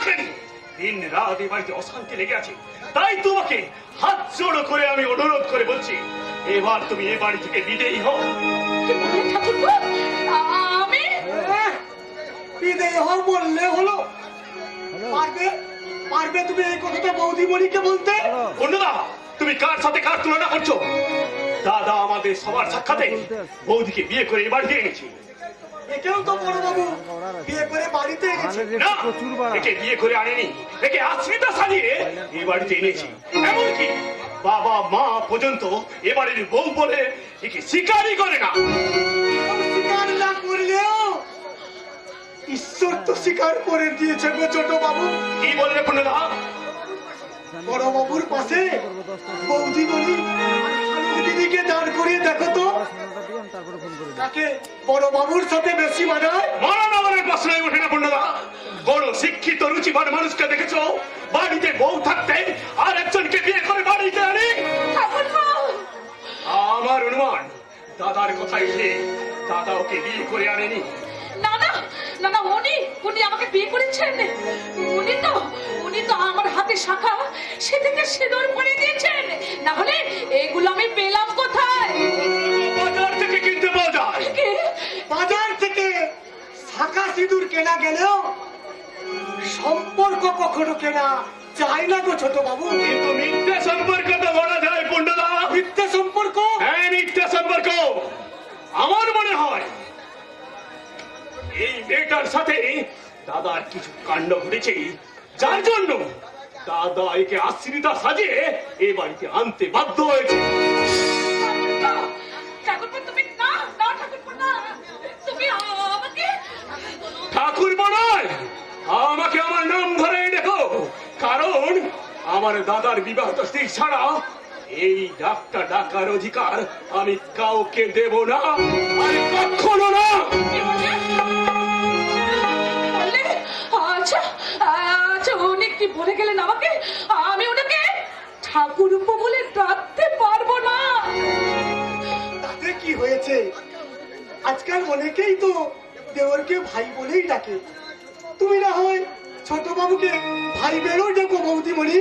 রাখেনি। দিন রাত এ বাড়িতে অশান্তি লেগে আছে, তাই তোমাকে হাত জোড়ো করে আমি অনুরোধ করে বলছি, এবার তুমি এ বাড়ি থেকে বিদেয়ী হও। আমি বিদেয় হও বললে হলো? পারবে পারবে তুমি এই কথাটা বৌদিমণিকে বলতে? অন্যদা, তুমি কার সাথে কার তুলনা করছো? দাদা আমাদের সবার সাক্ষাতে বৌদিকে বিয়ে করে এ বাড়িতে এনেছি। একেও তো বড় বাবু বিয়ে করে বাড়িতে এনেছে। না, একে বিয়ে করে আনেনি, একে আশ্রিতা সাজিয়ে এই বাড়িতে এনেছি। এমনকি বাবা মা পর্যন্ত এ বাড়ির বউ বলে একে স্বীকারই করে না। স্বীকার না করলেও ঈশ্বর তো স্বীকার করে দিয়েছে গো ছোট বাবু। কি বললে পূর্ণদা? বড় বাবুর পাশে বৌদিমণি দিদিকে দাঁড় করিয়ে দেখো তো, তাকে বড় বাবুর সাথে বেশি মানায়? মানানোর প্রশ্নই ওঠে না পূর্ণদা। বড় শিক্ষিত রুচিবান মানুষকে দেখেছো বাড়িতে বউ থাকতে আর একজনকে বিয়ে করে বাড়িতে আনে? আমার অনুমান দাদার কথাই উঠে দাদা ওকে বিয়ে করে আনেনি। না না না না, উনি আমাকে বিয়ে করেছেন। উনি তো আমার হাতে শাখা সে থেকে সিঁদুর পরে দিয়েছেন, না হলে এগুলো আমি পেলাম কোথায়? বাজার থেকে কিনতে পাওয়া যায়। বাজার থেকে শাখা সিঁদুর কেনা গেলেও সম্পর্ক কখনো কেনা যায় না গো ছোট বাবু। কিন্তু মিথ্যে সম্পর্ক তো বলা যায় পূর্ণদা। মিথ্যে সম্পর্ক? হ্যাঁ, মিথ্যে সম্পর্ক। আমার মনে হয় এই মেয়েটার সাথে দাদার কিছু কাণ্ড ঘটেছে, যার জন্য দাদা একে আশ্রিতা সাজিয়ে এই বাড়িতে আনতে বাধ্য হয়েছে। ঠাকুরপো নয়, আমাকে আমার নাম ধরে দেখো, কারণ আমার দাদার বিবাহিত স্ত্রী ছাড়া এই ডাকটা ডাকার অধিকার আমি কাউকে দেব না, আর কখনো না। আচ্ছা আচ্ছা, উনি কি বলে গেলেন আমাকে? আমি ওনাকে ঠাকুরপো বলে ডাকতে পারবো না। তাতে কি হয়েছে? আজকাল অনেকেই তো দেওরকে ভাই বলেই ডাকে। তুমি না হয় ছোট বাবুকে ভাই বেরো ডেকো বৌদিমণি।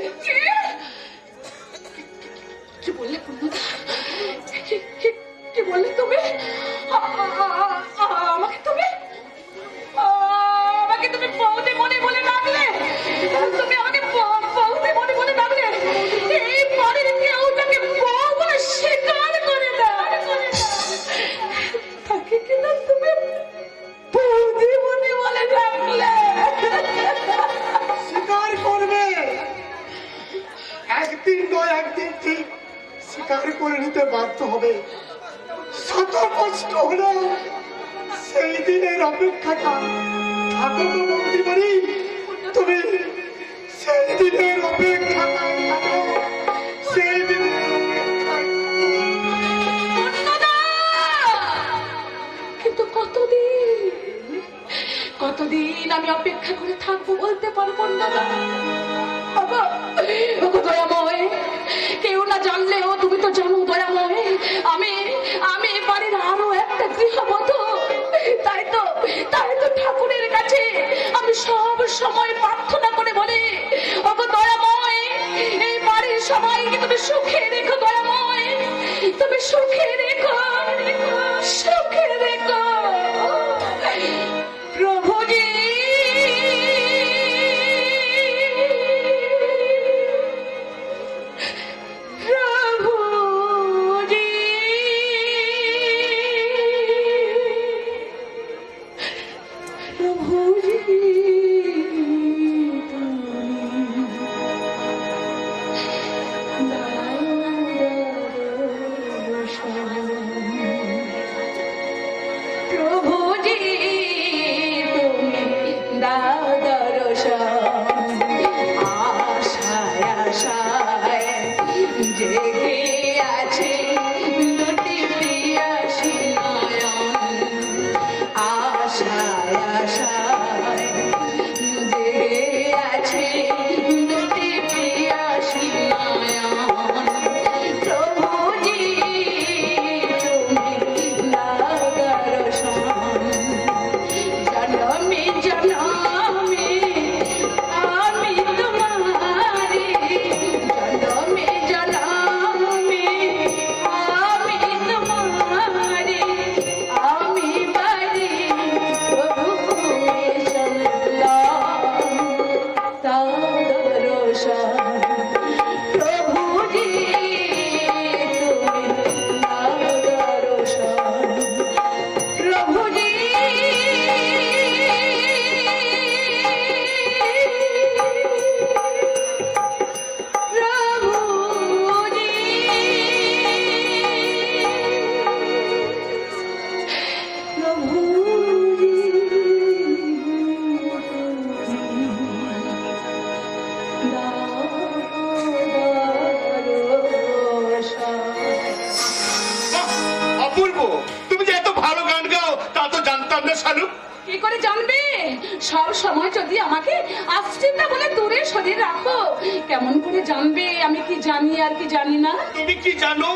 কি বললে পূর্ণদা? কি বললে তুমি? আমাকে তুমি বৌদিমণি বলে ডাকলে? তুমি আমাকে বৌদিমণি বলে ডাকলে? এই বাড়ির কেউ তাকে বউ বলে স্বীকার করে না, তাকে কিনা তুমি বৌদিমণি বলে ডাকলে? স্বীকার করবে, একদিন নয় একদিন ঠিক স্বীকার করে নিতে বাধ্য হবে। শত কষ্ট হলেও সেই দিনের অপেক্ষাটা থাকো গো বৌদিমণি, তুমি সেই দিনের অপেক্ষাটায় থাকো, সেই দিনের অপেক্ষায়। কিন্তু কতদিন আমি অপেক্ষা করে থাকবো বলতে পারবো না। দয়াময়, কেউ না জানলেও তুমি তো জানো দয়াময়, আমি বাড়ির আরো একটা গৃহবধূ। তাই তো ঠাকুরের কাছে আমি সব সময় প্রার্থনা করে বলি, ওগো দয়াময়, এই বাড়ির সবাইকে তুমি সুখে রেখো দয়াময়, তুমি সুখে রেখো, সুখে রেখো প্রভুজি। শালুক? কি করে জানবে? সব সময় যদি আমাকে আশ্রিতা বলে দূরে সরিয়ে রাখো, কেমন করে জানবে আমি কি জানি আর কি জানি না? তুমি কি জানো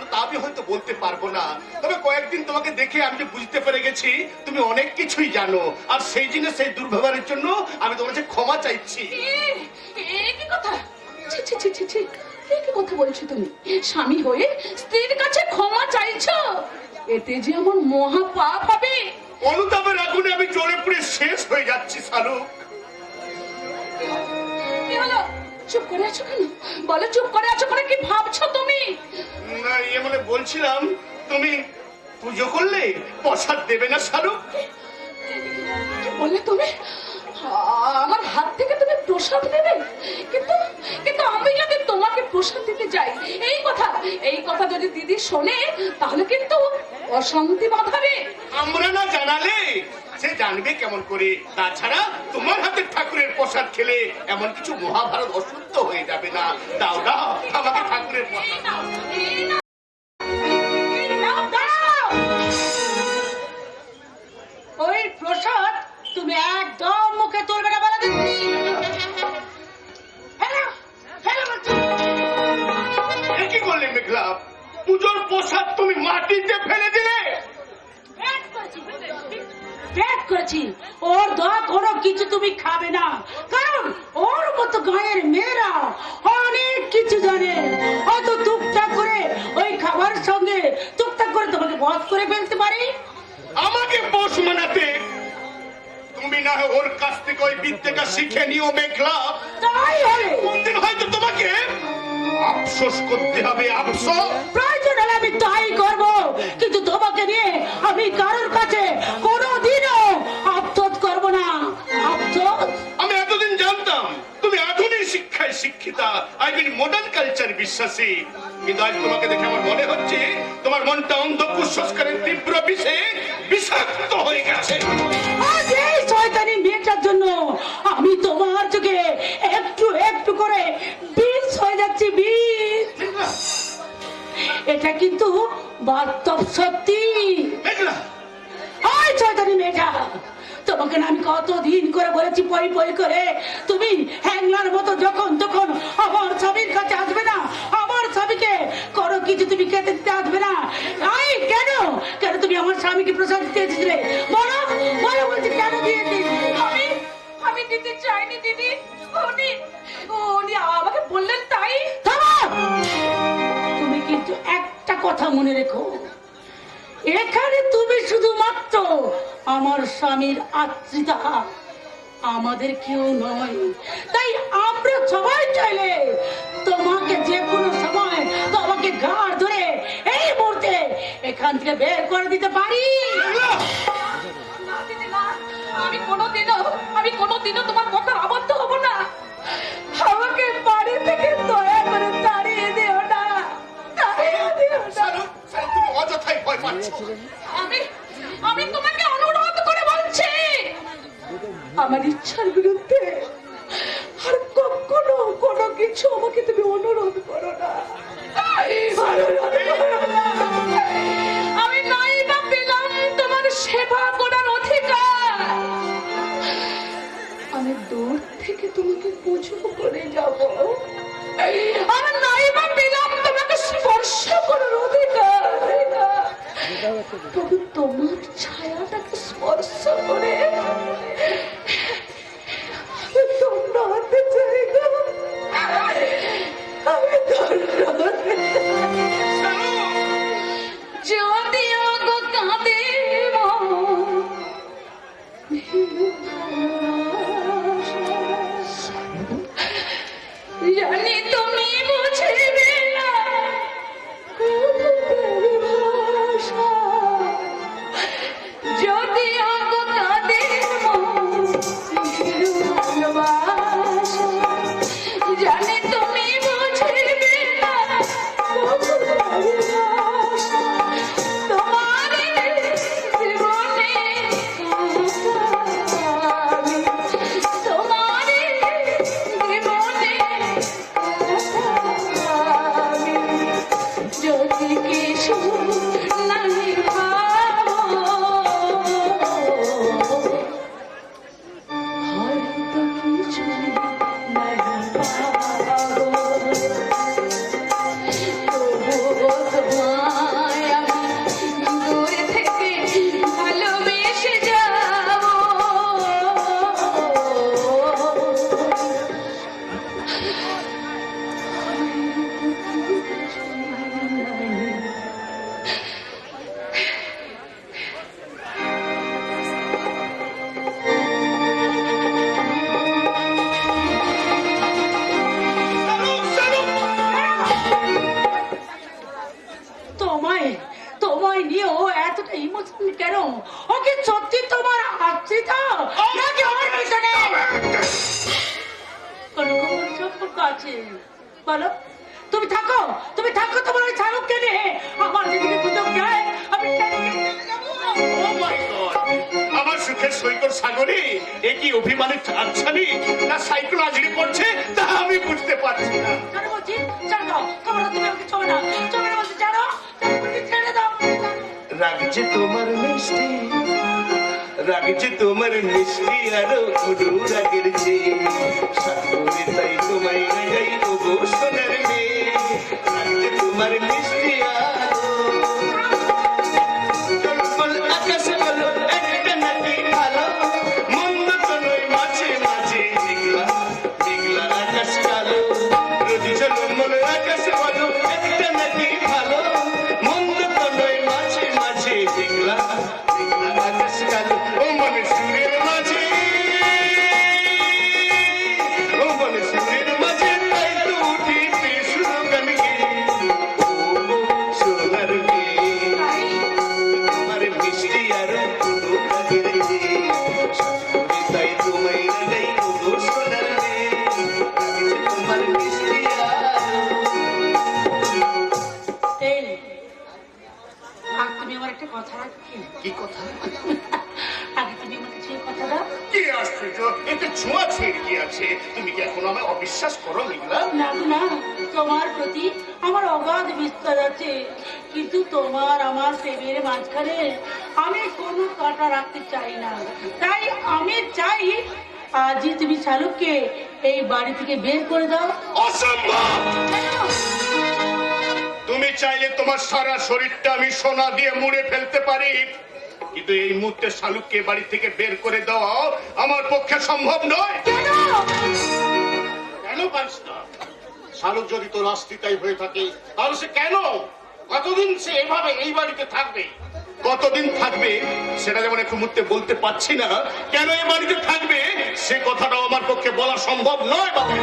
না তা আমি হয়তো বলতে পারবো না, তবে কয়েকদিন তোমাকে দেখে আমি যে বুঝতে পেরে গেছি তুমি অনেক কিছুই জানো, আর সেই জিনিস সেই দুর্ব্যবহারের জন্য আমি তোমার কাছে ক্ষমা চাইছি। কি কথা? ছি ছি ছি ছি ছি, কি কথা বলছো তুমি? স্বামী হয়ে স্ত্রীর কাছে ক্ষমা চাইছো? এতে যে আমার মহা পাপ হবে। অনুতাপের আগুনে আমি জ্বলে পুড়ে শেষ হয়ে যাচ্ছি শালুক। কি হলো? চুপ করে আছো কেন? বলো, চুপ করে আছো কেন? কি ভাবছো তুমি? না, মানে বলছিলাম তুমি পুজো করলে প্রসাদ দেবে না শালুক? কি বললে তুমি? আমার হাত থেকে তুমি প্রসাদ নেবে? কিন্তু কিন্তু আমি যদি তোমাকে প্রসাদ দিতে যাই, এই কথা যদি দিদি শোনে তাহলে কিন্তু অশান্তি বাঁধাবে। আমরা না জানালে সে জানবে কেমন করে? তাছাড়া তোমার হাতে ঠাকুরের প্রসাদ খেলে এমন কিছু মহাভারত অশুদ্ধ হয়ে যাবে না। দাও দাও আমাকে ঠাকুরের প্রসাদ। ওই প্রসাদ তুমি একদম মুখে তুলবে না বলে দিচ্ছি। কি করলে মেঘলা? পুজোর প্রসাদ তুমি মাটিতে ফেলে দিলে? ব্যাট করেছি, ওর দয়া কোনো কিছু তুমি খাবে না, কারণ ওর মতো গায়ের মেয়েরা অনেক কিছু জানে। হয়তো টুকটাক করে ওই খাবারের সঙ্গে টুকটাক করে তোমাকে বধ করে ফেলতে পারি। আমাকে পোষ মানাতে তুমি না হয় ওর কাছ থেকে ওই বিদ্যেটা শিখে নিও মেঘলা। তাই হবে। কোনদিন হয়তো তোমাকে আফসোস করতে হবে। আফসোস প্রয়োজন হলে আমি তাই করব, কিন্তু তোমাকে নিয়ে আমি কারোর কাছে কোনোদিনও আফসোস করব না। আফসোস? আমি এতদিন জানতাম তুমি আধুনিক শিক্ষায় শিক্ষিতা, আই মিন মডার্ন কালচার বিশ্বাসী, কিন্তু আজ তোমাকে দেখে আমার মনে হচ্ছে তোমার মনটা অন্ধ কুসংস্কারের তীব্র বিষে বিষাক্ত হয়ে গেছে। আজ এই শয়তানি মেয়েটার জন্য আমি তোমার চোখে একটু একটু করে বিষ হয়ে যাচ্ছি, বিষ। এটা কিন্তু বাস্তব সত্যি। মেঘলা, ওই শয়তানি মেয়েটা, তোমাকে না আমি কতদিন করে বলেছি পই পই করে, তুমি হ্যাংলার মতো যখন তখন আমার স্বামীর কাছে আসবে না, আমার স্বামীকে কোনো কিছু তুমি খেতে দিতে আসবে না। এই কেন কেন তুমি আমার স্বামীকে প্রসাদ দিতে এসেছিলে? বলো বলো, বলছি কেন দিয়েছি? আমি দিতে চাইনি দিদি, উনি আমাকে বললেন তাই। থামো! তুমি কিন্তু একটা কথা মনে রেখো, এখানে তুমি শুধুমাত্র আমার স্বামীর আশ্রিতা, আমাদের কেউ নয়। তাই আমরা সবাই চাইলে তোমাকে যে কোনো সময় তোমাকে ঘাড় ধরে এই মুহূর্তে এখান থেকে বের করে দিতে পারি। না দিদি না, আমি কোনোদিনও তোমার কথা আবদ্ধ হব না। আমাকে বাড়ি থেকে দয়া করে তাড়িয়ে দিও না, তাড়িয়ে দিও না। শালুক, শালুক, তুমি অযথাই ভয় পাচ্ছ। আমি তোমাকে অনুরোধ করে বলছি, আমার ইচ্ছার বিরুদ্ধে আর কখনো কোনো কিছু আমাকে তুমি অনুরোধ করো না, অনুরোধ করো না। আমি নাই বা পেলাম তোমার সেবা করার অধিকার, আমি দূর থেকে তোমাকে পুজো করে যাব। আমি নাই বা পেলাম তোমাকে স্পর্শ করার অধিকার, তবে তোমার ছায়াটাকে স্পর্শ করে ধন্য হতে চাই গো। আমি ধন্য হতে চাই। যদিও গো কাঁদে জানি তুমি বুঝবে না ভাষা। সাগরে এ কি অভিমানে ছাড়ছানি না সাইকোলজি করছে তা আমি বুঝতে পারছি না। জানো বলছি, ছেড়ে দাও। তোমার তুমি আমাকে ছোঁবে না, ছোঁবে না বলছি, জানো? বলছি, ছেড়ে দাও। রাগছে তোমার মিষ্টি, রাগছে তোমার মিষ্টি আরো রাগের চেয়ে সাগরে তাই তোমায় গাই ওগো সোনার মেয়ে। রাগছে তোমার মিষ্টি আরো টলমল আকাশে বলো একটা নাকি ভালো মন্দ তো নয় মাঝে মাঝে মেঘলা মেঘলা আকাশ কালো রোজ ঝলমল আকাশে বলো একটা নাকি ভালো মন্দ তো নয় মাঝে মাঝে মেঘলা মেঘলা আকাশ কালো ও মনে সুরের মাঝে ও মনে সুরের মাঝে তাই তো উঠিতে শুনো গান গে ও সোনার মেয়ে তোমার মিষ্টি আর কোনো কাজের নেই সাগরে তাই তোমায় গাই ওগো সোনার মেয়ে রাগছে তোমার মিষ্টি আর এই, আর তুমি আমার একটা কথা রাখবে? কি কথা আগে তুমি আমার কাছে এই কথা দাও। কি আশ্চর্য এতে ছোঁয়া ছেড়ে কি আছে তুমি কি এখন আমায় অবিশ্বাস করো মেঘলা না না, তোমার প্রতি আমার অগাধ বিশ্বাস আছে, কিন্তু তোমার আমার প্রেমের মাঝখানে আমি কোনো কাঁটা রাখতে চাই না। তাই আমি চাই আজই তুমি শালুককে এই বাড়ি থেকে বের করে দাও। অসম্ভব কেন? তুমি চাইলে তোমার সারা শরীরটা আমি সোনা দিয়ে মুড়ে ফেলতে পারি, কিন্তু এই মুহূর্তে শালুককে বাড়ি থেকে বের করে দেওয়া আমার পক্ষে সম্ভব নয়। কেন? কেন পারিস না? শালুক যদি তোর অস্থিতাই হয়ে থাকে তাহলে সে কেন কতদিন সে এভাবে এই বাড়িতে থাকবে? কতদিন থাকবে সেটা যেমন এক মুহূর্তে বলতে পারছি না, কেন এই বাড়িতে থাকবে সে কথাটাও আমার পক্ষে বলা সম্ভব নয়। বাবা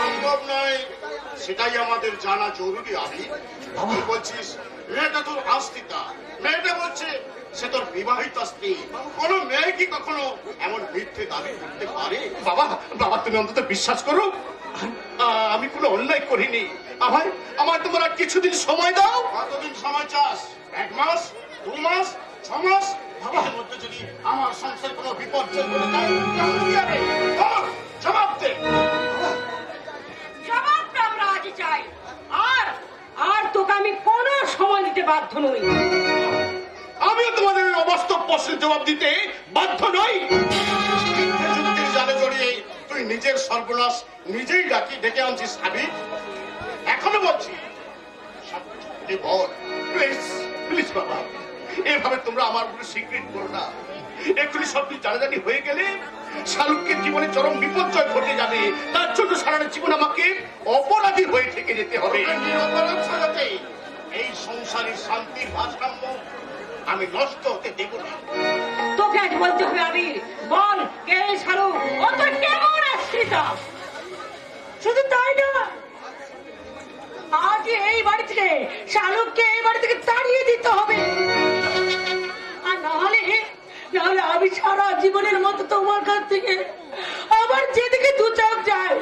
সম্ভব নয় সেটাই আমাদের জানা জরুরি। আমি তুই বলছিস মেয়েটা তোর আস্তিতা, মেয়েটা বলছে সে তোর বিবাহিত স্ত্রী। কোন মেয়ে কি কখনো এমন মিথ্যে দাবি করতে পারে? বাবা বাবা তুমি অন্তত বিশ্বাস করো আমি কোনো অন্যায় করিনি। আমার তোমার আর কিছুদিন সময় দাও। কতদিন সময় চাস? 1 মাস, 2 মাস, 6 মাস? বাবার মধ্যে যদি আমার সংসার কোনো বিপর্যয় ঘটে যায় তাহলে কি হবে? বল, জবাব দে। জবাবটা আমরা আজই চাই। আর আর তোকে আমি কোনো সময় দিতে বাধ্য নই। আমিও তোমাদের এই অবাস্তব প্রশ্নের জবাব দিতে বাধ্য নই। যুক্তির জালে জড়িয়ে তুই নিজের সর্বনাশ নিজেই ডেকে আনছিস সাবিক। এখনো বলছি সবকিছু খুলে বল প্লিজ প্লিজ বাবা, এভাবে তোমরা আমার উপরে সিক্রেট করো না। এক্ষুনি সবকিছু জানাজানি হয়ে গেলে শালুকের জীবনে চরম বিপর্যয় ঘটে যাবে। তার জন্য সারাটা জীবন আমাকে অপরাধী হয়ে থেকে যেতে হবে। নিরপরাধ সাজাতে এই সংসারের শান্তির ভারসাম্য আমি নষ্ট হতে দেব না। তোকে আজ বলতে হবে আবির, বল কে এই শালুক, ও তোর কেমন আশ্রিতা? শুধু তাই না, আজ এই বাড়ি থেকে শালুককে এই বাড়ি থেকে তাড়িয়ে দিতে হবে। আর নাহলে আমি সারা জীবনের মতো তোমার কাছ থেকে আবার যেদিকে দু চোখ যায়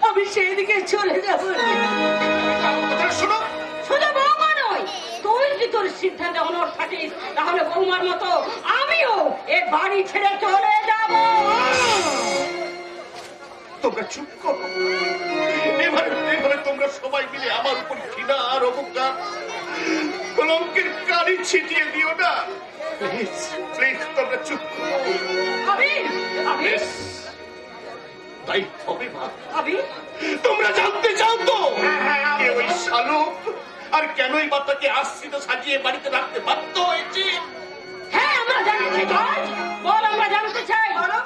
আমি সেদিকে চলে যাব। শোনো শুধু বৌমা নয়, তুই যদি তোর সিদ্ধান্তে অনড় থাকিস তাহলে বৌমার মতো আমিও এ বাড়ি ছেড়ে চলে যাব। তোমরা চুপ করো। এবারে তোমরা সবাই মিলে আমার উপর ঘৃণা আর অবজ্ঞা কলঙ্কের কালি ছিটিয়ে দিও না। প্লিজ প্লিজ তোমরা চুপ করো। আবির, আবির, তাই হবে মা। আবির, তোমরা জানতে চাও তো কে ওই শালুক আর কেন এই বাচ্চাকে আশ্রিত সাজিয়ে বাড়িতে রাখতে বাধ্য হয়েছে? হ্যাঁ আমরা জানতে চাই, বল আমরা জানতে চাই। বলো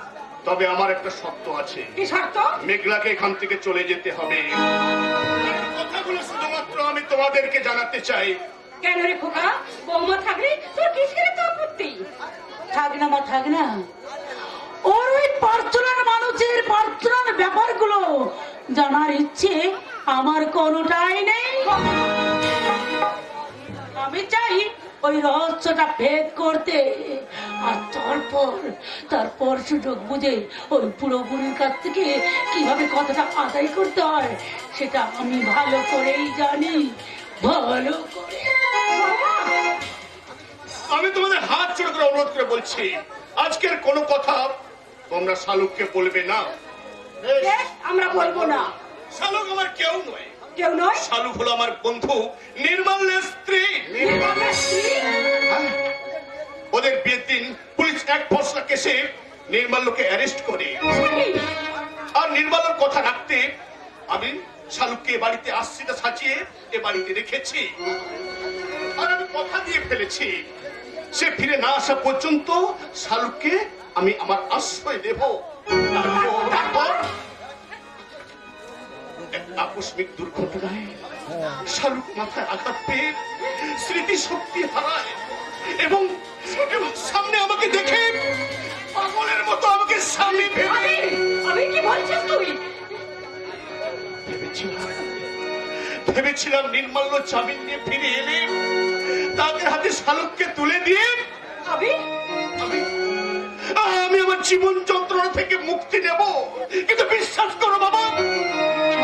তবে আমার একটা শর্ত আছে। কি শর্ত? মেঘলাকে এখান থেকে চলে যেতে হবে। এই কথাগুলো শুধুমাত্র আমি তোমাদেরকে জানাতে চাই। কেন রে খোকা, বৌমা থাকলে তোর কিসের তো আপত্তি? থাক না মা, থাক না। ওর ওই পার্সোনাল মানুষের পার্সোনাল ব্যাপারগুলো জানার ইচ্ছে আমার কোনোটাই নেই। আমি চাই ওই রহস্যটা ভেদ করতে, আর তারপর সুযোগ বুঝে ওই পুরোপুরির কাছ থেকে কিভাবে কথাটা আদায় করতে হয় সেটা আমি ভালো করেই জানি, ভালো করে। আমি তোমাদের হাত জোড় করে অনুরোধ করে বলছি, আজকের কোনো কথা তোমরা শালুককে বলবে না। বেশ, আমরা বলবো না। শালুক আমার কেউ নয়, কেউ নয়। শালুক হলো আমার বন্ধু নির্মলের স্ত্রী। নির্মলের স্ত্রী? হ্যাঁ, ওদের বিয়ের দিন পুলিশ এক ফসলা কেসে নির্মলকে অ্যারেস্ট করে, আর নির্মলের কথা রাখতে আমি শালুককে এ বাড়িতে আশ্রিতা সাজিয়ে এ বাড়িতে রেখেছি। আর আমি কথা দিয়ে ফেলেছি, সে ফিরে না আসা পর্যন্ত শালুককে আমি আমার আশ্রয় দেব। তারপর এক আকস্মিক দুর্ঘটনায় শালুক মাথায় আঘাত পেয়ে স্মৃতি শক্তি হারায় এবং সামনে আমাকে দেখে পাগলের মতো আমাকে সামনে আমি কি বলছিস তুই? ভেবেছিলাম নির্মল্য জামিন নিয়ে ফিরে এলে তাদের হাতে শালুককে তুলে দিয়ে আমি আমি আমার জীবন যন্ত্রণা থেকে মুক্তি নেব। কিন্তু বিশ্বাস করো বাবা,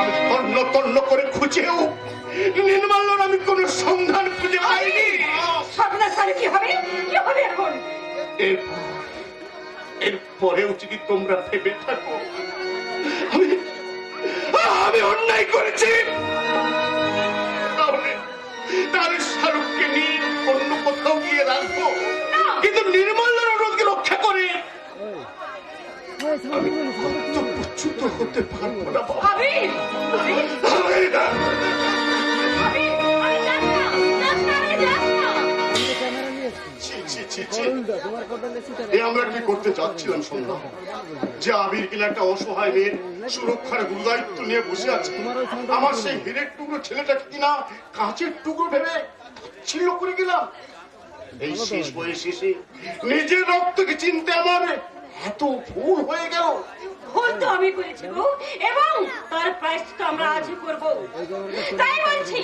আমি তন্ন তন্ন করে খুঁজেও নির্মল্যর আমি কোনো সন্ধান খুঁজে পাইনি। সর্বনাশ, তাহলে কি হবে? কি হবে এখন? এরপরেও যদি তোমরা ভেবে থাকো আমি অন্যায় করেছি, তাহলে শাহরুখকে নিয়ে অন্য কোথাও গিয়ে রাখবো, কিন্তু নির্মলের অনুরোধকে রক্ষা করে আমি কর্তব্যচ্যুত হতে পারবো না বাবা। আমরা কি করতে যাচ্ছিলাম শুনলাম যে আবির কিনা একটা অসহায় মেয়ের সুরক্ষার গুরুদায়িত্ব নিয়ে বসে আছে। আমার সেই হীরের টুকরো ছেলেটাকে কিনা কাঁচের টুকরো ভেবে ছিল করে গেলাম। এই শেষ বয়সে এসে নিজের রক্তকে চিনতে আমার এত ভুল হয়ে গেল। ভুল তো আমি করেছি গো, এবং তার প্রায়শ্চিত্ত আমরা আজই করব। তাই বলছি,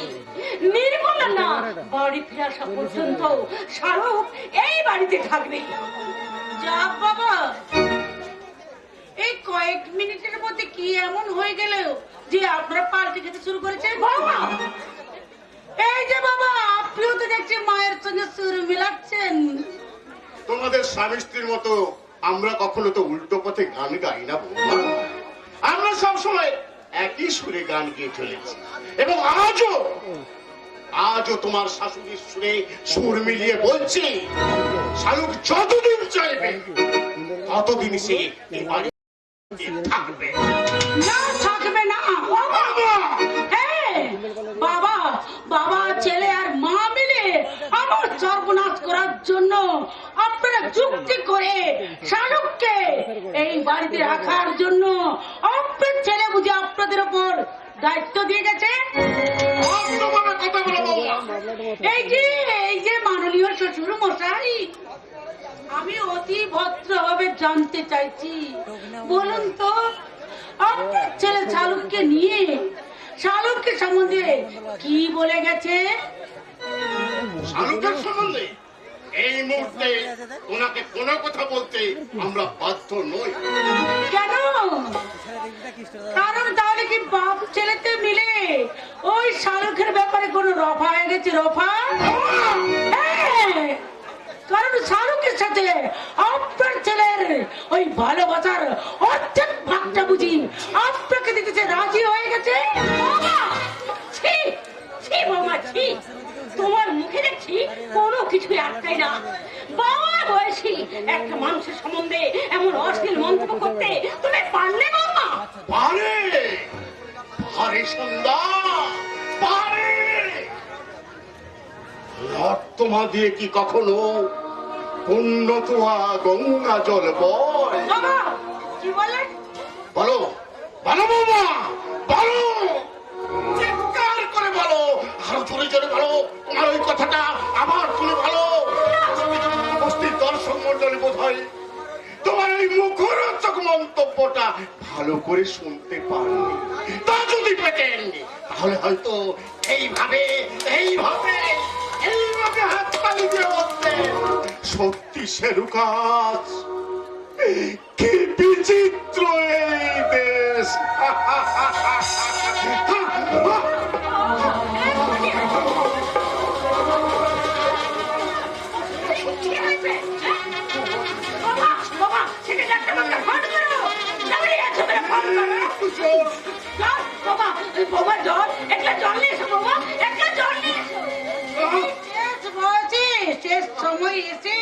নির্মলা না বাড়ি ফিরে আসা পর্যন্ত শাহরুখ এই বাড়িতে থাকবে। যাক বাবা, এই কয়েক মিনিটের মধ্যে কি এমন হয়ে গেল যে আপনারা পাল্টে খেতে শুরু করেছেন? বাবা, এই যে বাবা, আপনিও তো দেখছি মায়ের সঙ্গে সুর মিলাচ্ছেন। তোমাদের স্বামী স্ত্রীর মতো আমরা কখনো তো উল্টো পথে গান গাই না বৌমা। আমরা সবসময় একই সুরে গান গিয়ে চলেছি, এবং আজও তোমার শাশুড়ির সুরে সুর মিলিয়ে বলছি, শালুক যতদিন চাইবে ততদিন সে এই বাড়িতে থাকবে। না, থাকবে না বাবা। হ্যাঁ, বাবা বাবা ছেলে আর মা মিলে আমার সর্বনাশ করার জন্য আপনারা যুক্তি করে শাহরুখকে এই বাড়িতে রাখার জন্য আপনার ছেলে বুঝে আপনাদের উপর দায়িত্ব দিয়ে গেছে। এই যে মাননীয় শ্বশুর মশাই, আমি অতি ভদ্রভাবে জানতে চাইছি, বলুন তো আপনার ছেলে শালুককে নিয়ে শালুককে সম্বন্ধে কি বলে গেছে? শালুকের সম্বন্ধে এই মুহূর্তে ওনাকে কোনো কথা বলতে আমরা বাধ্য নই। কেন? কারণ তাহলে কি বাপ ছেলেতে মিলে ওই শালুকের ব্যাপারে কোনো রফা হয়ে গেছে? রফা? হ্যাঁ, কারণ শাহরুখের সাথে আপনার ছেলের ওই ভালোবাসার অর্ধেক ভাগটা বুঝি আপনাকে দিতেছে রাজি হয়ে গেছে। বাবা, ছি ছি বাবা, ছি। তোমার মুখে দেখছি কোনো কিছুই আটকায় না। বাবা বয়সী একটা মানুষের সম্বন্ধে এমন অশ্লীল মন্তব্য করতে তুমি পারলে বাবা? পারে পারে সন্ধ্যা পারে। নর্তমা দিয়ে কি কখনো পুণ্যতোয়া গঙ্গা জল বয়? বাবা, কি বলেন? বলো বলো বৌমা, বলো, চিৎকার করে বলো, আরো জোরে জোরে বলো তোমার ওই কথাটা আবার শুনে ভালো। উপস্থিত দর্শক মন্ডলী বোধ হয় তোমার এই মুখরোচক মন্তব্যটা ভালো করে শুনতে পারেনি। তা যদি পেতেন তাহলে হয়তো এইভাবে এইভাবে এইভাবে হাত তালি দিয়ে বলতেন, সত্যি শেরুকাজ, কি বিচিত্র এই দেশ। এসো। জল, বাবা, বাবা জল, একটা জল নিয়ে এসো বাবা, একটা জল নিয়ে এসো। শেষ বয়সে, শেষ সময় এসে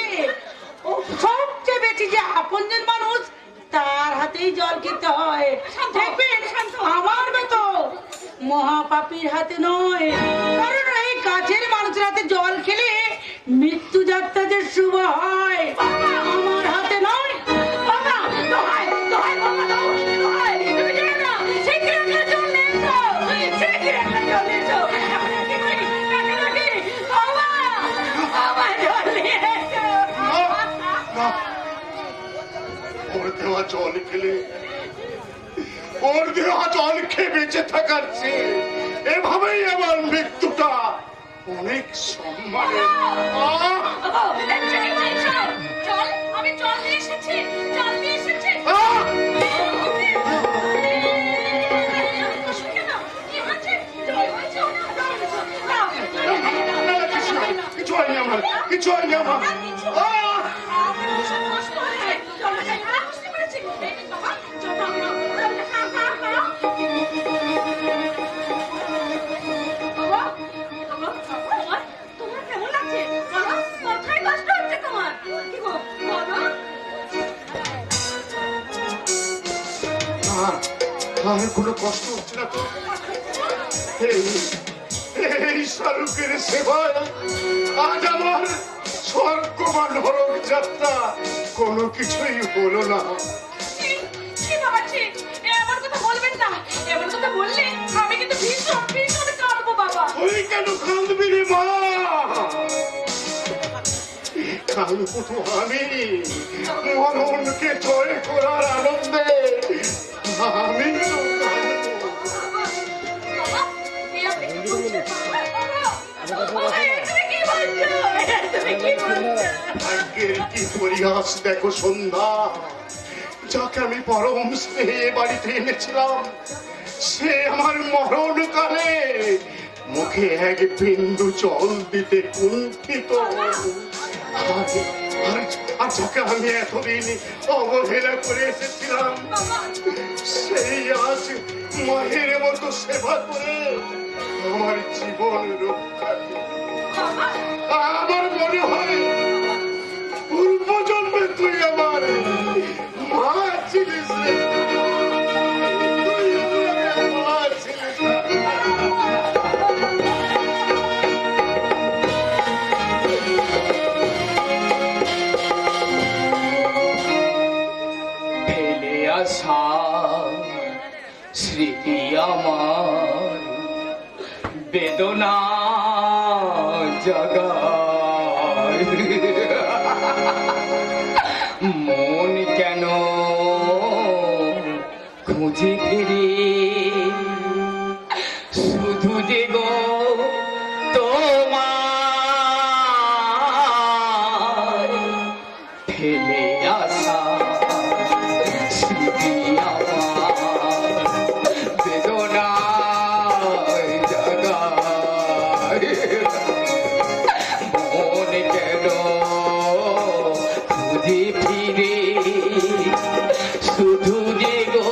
ও সবচেয়ে বেশি যে আপনজন মানুষ তার হাতেই জল খেতে হয়। দেখবেন আমার মতো মহাপাপীর হাতে নয়, কারণ এই কাছের মানুষের হাতে জল খেলে মৃত্যু যাত্রা যে শুভ হয়, আমার হাতে নয়। বাবা, দোহাই, দোহাই, বাবা, দোহাই, তুমি যেও না, শিগগির একটা জল নিয়ে এসো, শিগগির একটা জল নিয়ে এসো। এখন কি করি? কাকে ডাকি? বাবা, বাবা, জল নিয়ে এসো। না, ওর দেওয়া জল খেলে, ওর দেওয়া জল খেয়ে বেঁচে থাকার চেয়ে এভাবেই আমার মৃত্যুটা অনেক সম্মানের। চল, আমি জল নিয়ে এসেছি, জল নিয়ে এসেছি। আহ! কেন? কি হয়েছে? জল হয়েছে? কিছু হয়নি আমার, কিছু হয়নি আমার। আহ! কষ্ট হয়েছে। জলটা খাই, বুঝতে পেরেছি। এই বাবা, জলটা আমরা বাবা, তোমার কেমন লাগছে? বলো, কোথায় কষ্ট হচ্ছে তোমার? কি গো, বলো। আর কোনো কষ্ট হচ্ছে না তো? এই শাহরুখের সেবায় আজ আমার স্বর্গ বা নরক যাত্রা কোনো কিছুই হলো না। কি বাবাজি, এমন কথা বলবেন না। এমন কথা বললে আমি কিন্তু ভীষণ ভীষণ কাঁদবো বাবা। তুই কেন কাঁদবি রে মা? কাঁদবো তো আমি মরণকে জয় করার আনন্দে। আমি তো কাঁদবো। বাবা, এই আপনি কি বলছেন? বাবা, তুমি কি বলছো? তুমি কি বলছো? ভাগ্যের কি পরিহাস দেখো সন্ধ্যা, যাকে আমি পরম স্নেহে বাড়িতে এনেছিলাম সে আমার মরণকালে মুখে এক বিন্দু জল দিতে কুণ্ঠিত। আর যাকে আমি এতদিন অবহেলা করে এসেছিলাম সেই আজ মায়ের মতো সেবা করে আমার জীবন রক্ষা করল। আমার মনে হয় পূর্ব জন্মে তুই আমার মা ছিলিস রে। তুই আমার মা ছিলিস। ফেলে আসা স্মৃতি আমার বেদনা জাগায়। মন কেন খুঁজে ফিরে শুধু যে গো তোমার ফেলে আসা স্মৃতি আমার বেদনায় জাগায়। মন কেন খুঁজে ফিরে শুধু যে গো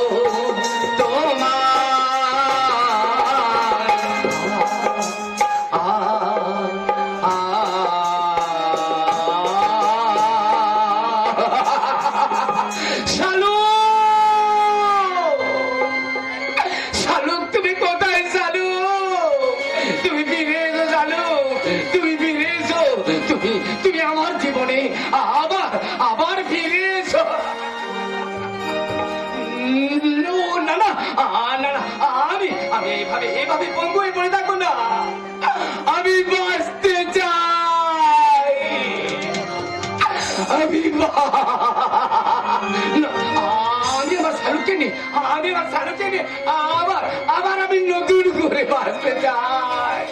শালুক, তুমি কোথায় শালুক? তুমি ফিরে এসো শালুক, তুমি ফিরে এসো। তুমি আমার জীবনে আবার ফিরে এসো। না না না না, আমি এভাবে পঙ্গু হয়ে পড়ে থাকবো না। আমি বাঁচতে চাই। আমি আমার শালুককে নিয়ে আবার আমি নতুন করে বাঁচতে চাই।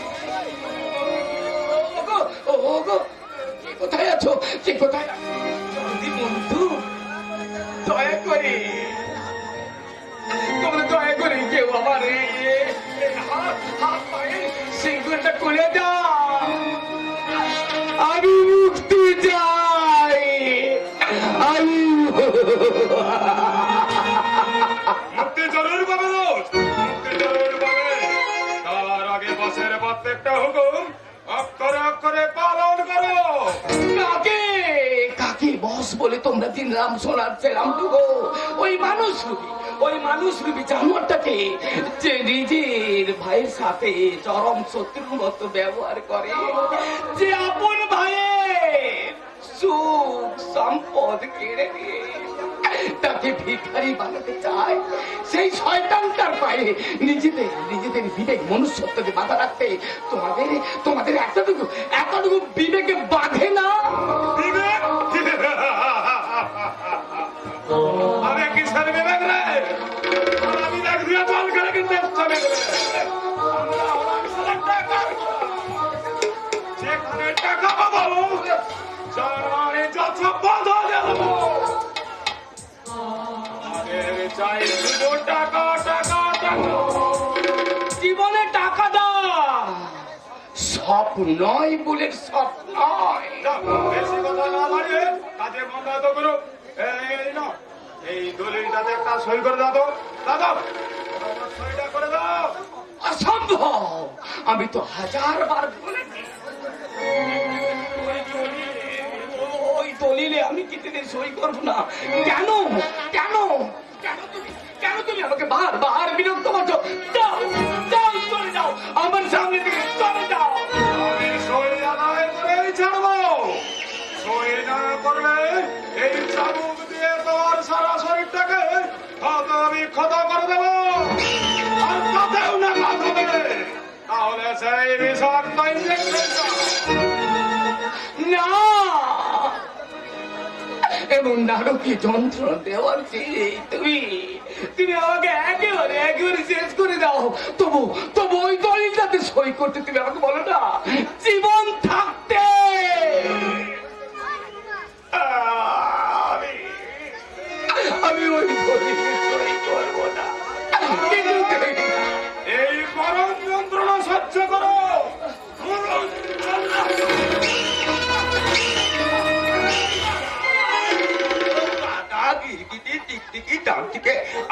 ওগো, কে কোথায় আছো? কে কোথায়? জলদি বন্ধু, দয়া করে তোমরা দয়া করে কেউ আমার হাত পায়ে সিংহটা খুলে দাও। আমি মুক্তি চাই। আমি মুক্তি জরুর বাবা। একটা হুকুম অক্ষরে অক্ষরে পালন করো। কাকে কাকে বস বলে তোমরা দিন রাম শোনাচ্ছিলাম তো গো? ওই মানুষ রূপী জানোয়ারটাকে যে নিজের ভাইয়ের সাথে চরম শত্রুর মতো ব্যবহার করে, যে আপন ভাইয়ের সুখ সম্পদ কেড়ে নিয়ে তাকে ভিখারি বানাতে চায়, সেই শয়তানটার পায়ে নিজেদের বিবেক মনুষ্যত্বকে বাধা রাখতে তোমাদের এতটুকু বিবেকে বাঁধে না? বিবেক? আমি কিসের বিবেক রে? আমি দেখ দিয়ে জল করে কিন্তু চলে গেলে আমরা হলাম সারা টাকার গোলাম। যেখানে টাকা পাবো জানে যত বন্ধ দেবো। আমাদের চাই শুধু টাকা টাকা টাকা। জীবনে টাকা দাও, সব নয় বলে সব নয়। যাও, বেশি কথা না বাড়িয়ে কাজে বন্ধ করো। এই নাও, এই দলিলটাতে একটা সই করে দাও তো। দাদা সইটা করে দাও। অসম্ভব, আমি তো 1000বার বলেছি ওই দলিলে আমি কিছুদিন সই করবো না। কেন কেন কেন তুমি আমাকে বারবার বিরক্ত করছো? যাও যাও, চলে যাও আমার সামনে থেকে, চলে যাও। আমি সই আদায় করেই ছাড়বো। সই না করলে এই চাবুক দিয়ে তোমার সারা শরীরটাকে আমি ক্ষত করে দেবো। আর তাতেও না কাজ হবে, তাহলে সেই বিষাক্ত ইঞ্জেকশনটা না, এমন নারকীয় যন্ত্রণা দেওয়ার চেয়ে তুমি আমাকে একেবারে শেষ করে দাও। তবু ওই দলিলটাতে সই করতে তুমি আমাকে বলো না, জীবন থাকতে আমি ওই দলিলে সই করবো না। কিছুতেই না। এই গরম যন্ত্রণা সহ্য করো।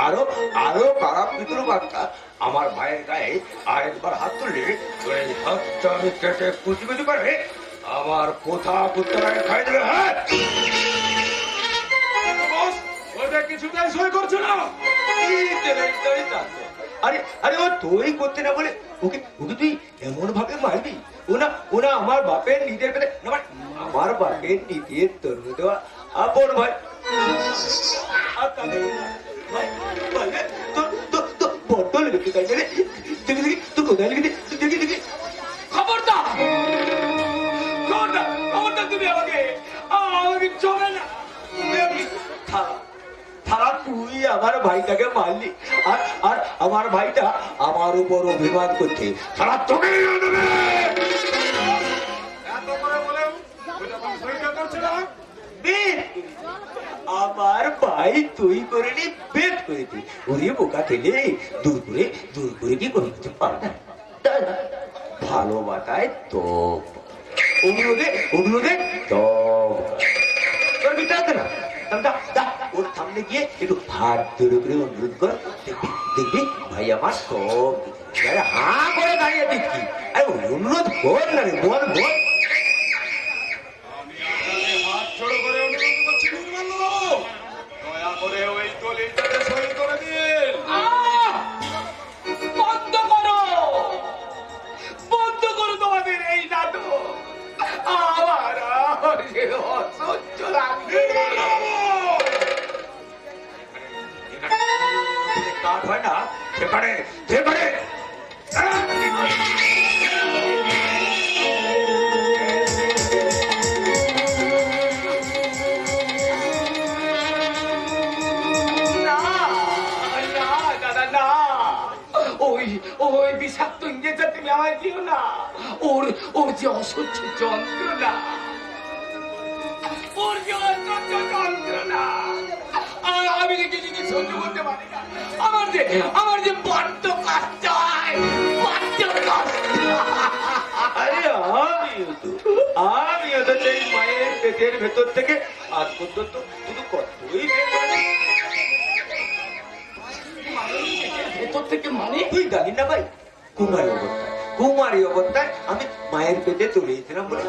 আরো আরো খারাপ ভিতর বাচ্চা আমার ভাইয়ের গায়ে আরেকবার হাত তুললে এই হাতটা আমি কেটে কুচি কুচি করে আমার কোথা কুত্তায় খাই দেবে। হ্যাঁ, বস, ওটা কিছুতেই সই করছে না। আরে আরে ও তুই করতে না বলে ওকে ওকে তুই এমন ভাবে মারবি? ওনা আমার বাপের নিজের পেটে আমার বাপের নিজের তোর দেওয়া আপন ভাই। আর তাহলে ভাই বলে তো বড্ড লেগেছে তাই জানে। দেখি তোর কোথায় লেগেছে? দেখি খবরদার তুমি আমাকে চলে না। থালা তুই আমার ভাইটাকে মারলি, আর আর আমার ভাইটা আমার উপর অভিমান করছে। থালা তোকে এত করে বলেও ওই যখন সইটা করছে না, আমার ভাই তুই করে নি বেদ করেছি। ওরে বোকা ঠেলে দূর করে কি করে কিছু পারে ভালোবাসায় তো অনুরোধে তো তোর বিচারতে না। ওর সামনে গিয়ে একটু হাত ধরে করে অনুরোধ কর, দেখবি ভাই আমার সব হাঁ করে দাঁড়িয়ে দিচ্ছি। আরে অনুরোধ কর না রে, বল আমি আপনাকে হাত জোড়ো করে অনুরোধ করছি নির্মলবাবু, দয়া করে ওই দলিলটাতে সই করে দিন। বন্ধ করো তোমাদের এই নাটক। আমার অসহ্য লাগছে। কাঠ হয় না সেখানে ওই বিষাক্ত ইংরেজটা তুমি আমায় দিও না। ওর যে অসহ্য যন্ত্রণা, আর আমি নিজে সহ্য করতে পারি না। আমার যে বড্ড কষ্ট হয়, বড্ড কষ্ট। আরে আমিও তো সেই মায়ের পেটের ভেতর থেকে আজ পর্যন্ত শুধু কতই ভেতর থেকে মানে তুই জানি না ভাই কুমার অবস্থা কুমারী অবস্থায় আমি মায়ের পেটে চলেছিলাম বলে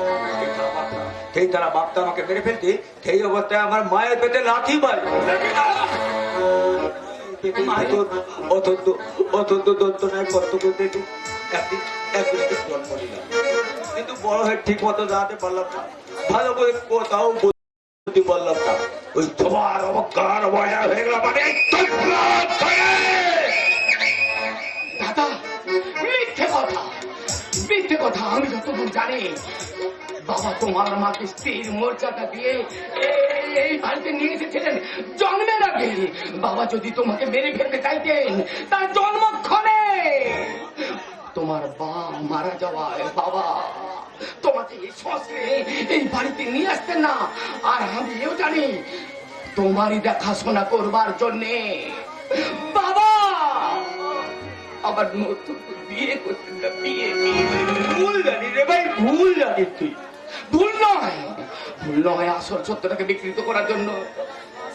সেই তারা বাপটা আমাকে মেরে ফেলতে, সেই অবস্থায় আমার মায়ের পেটে লাথি মারি অত্যন্ত অত্যন্ত যন্ত্রণায় কষ্ট করতে একদিন জন্ম নিলাম, কিন্তু বড় হয়ে ঠিক মতো দাঁড়াতে পারলাম না, ভালো করে কোথাও বলতে পারলাম না। ওই তোমার অবজ্ঞার অবহেলা হয়ে গেল মানে দাদা, মিথ্যে কথা, মিথ্যে কথা। আমি যতদূর জানি, বাবা তোমার মাকে স্ত্রীর মর্যাদা দিয়ে এই বাড়িতে নিয়ে এসেছিলেন জন্মের আগে। বাবা যদি তোমাকে মেরে ফেলতে চাইতেন তার জন্মক্ষণে, তোমার মারা যাওয়ায় বাবা তোমাকে এই সংসারে এই বাড়িতে নিয়ে আসতেন না। আর আমি এও জানি, তোমারই দেখাশোনা করবার জন্যে বাবা আবার নতুন বিয়ে করতেন না। বিয়ে ভুল জানি রে ভাই, ভুল জানিস তুই। ভুল নয়, ভুল নয়, আসল সত্যটাকে বিকৃত করার জন্য,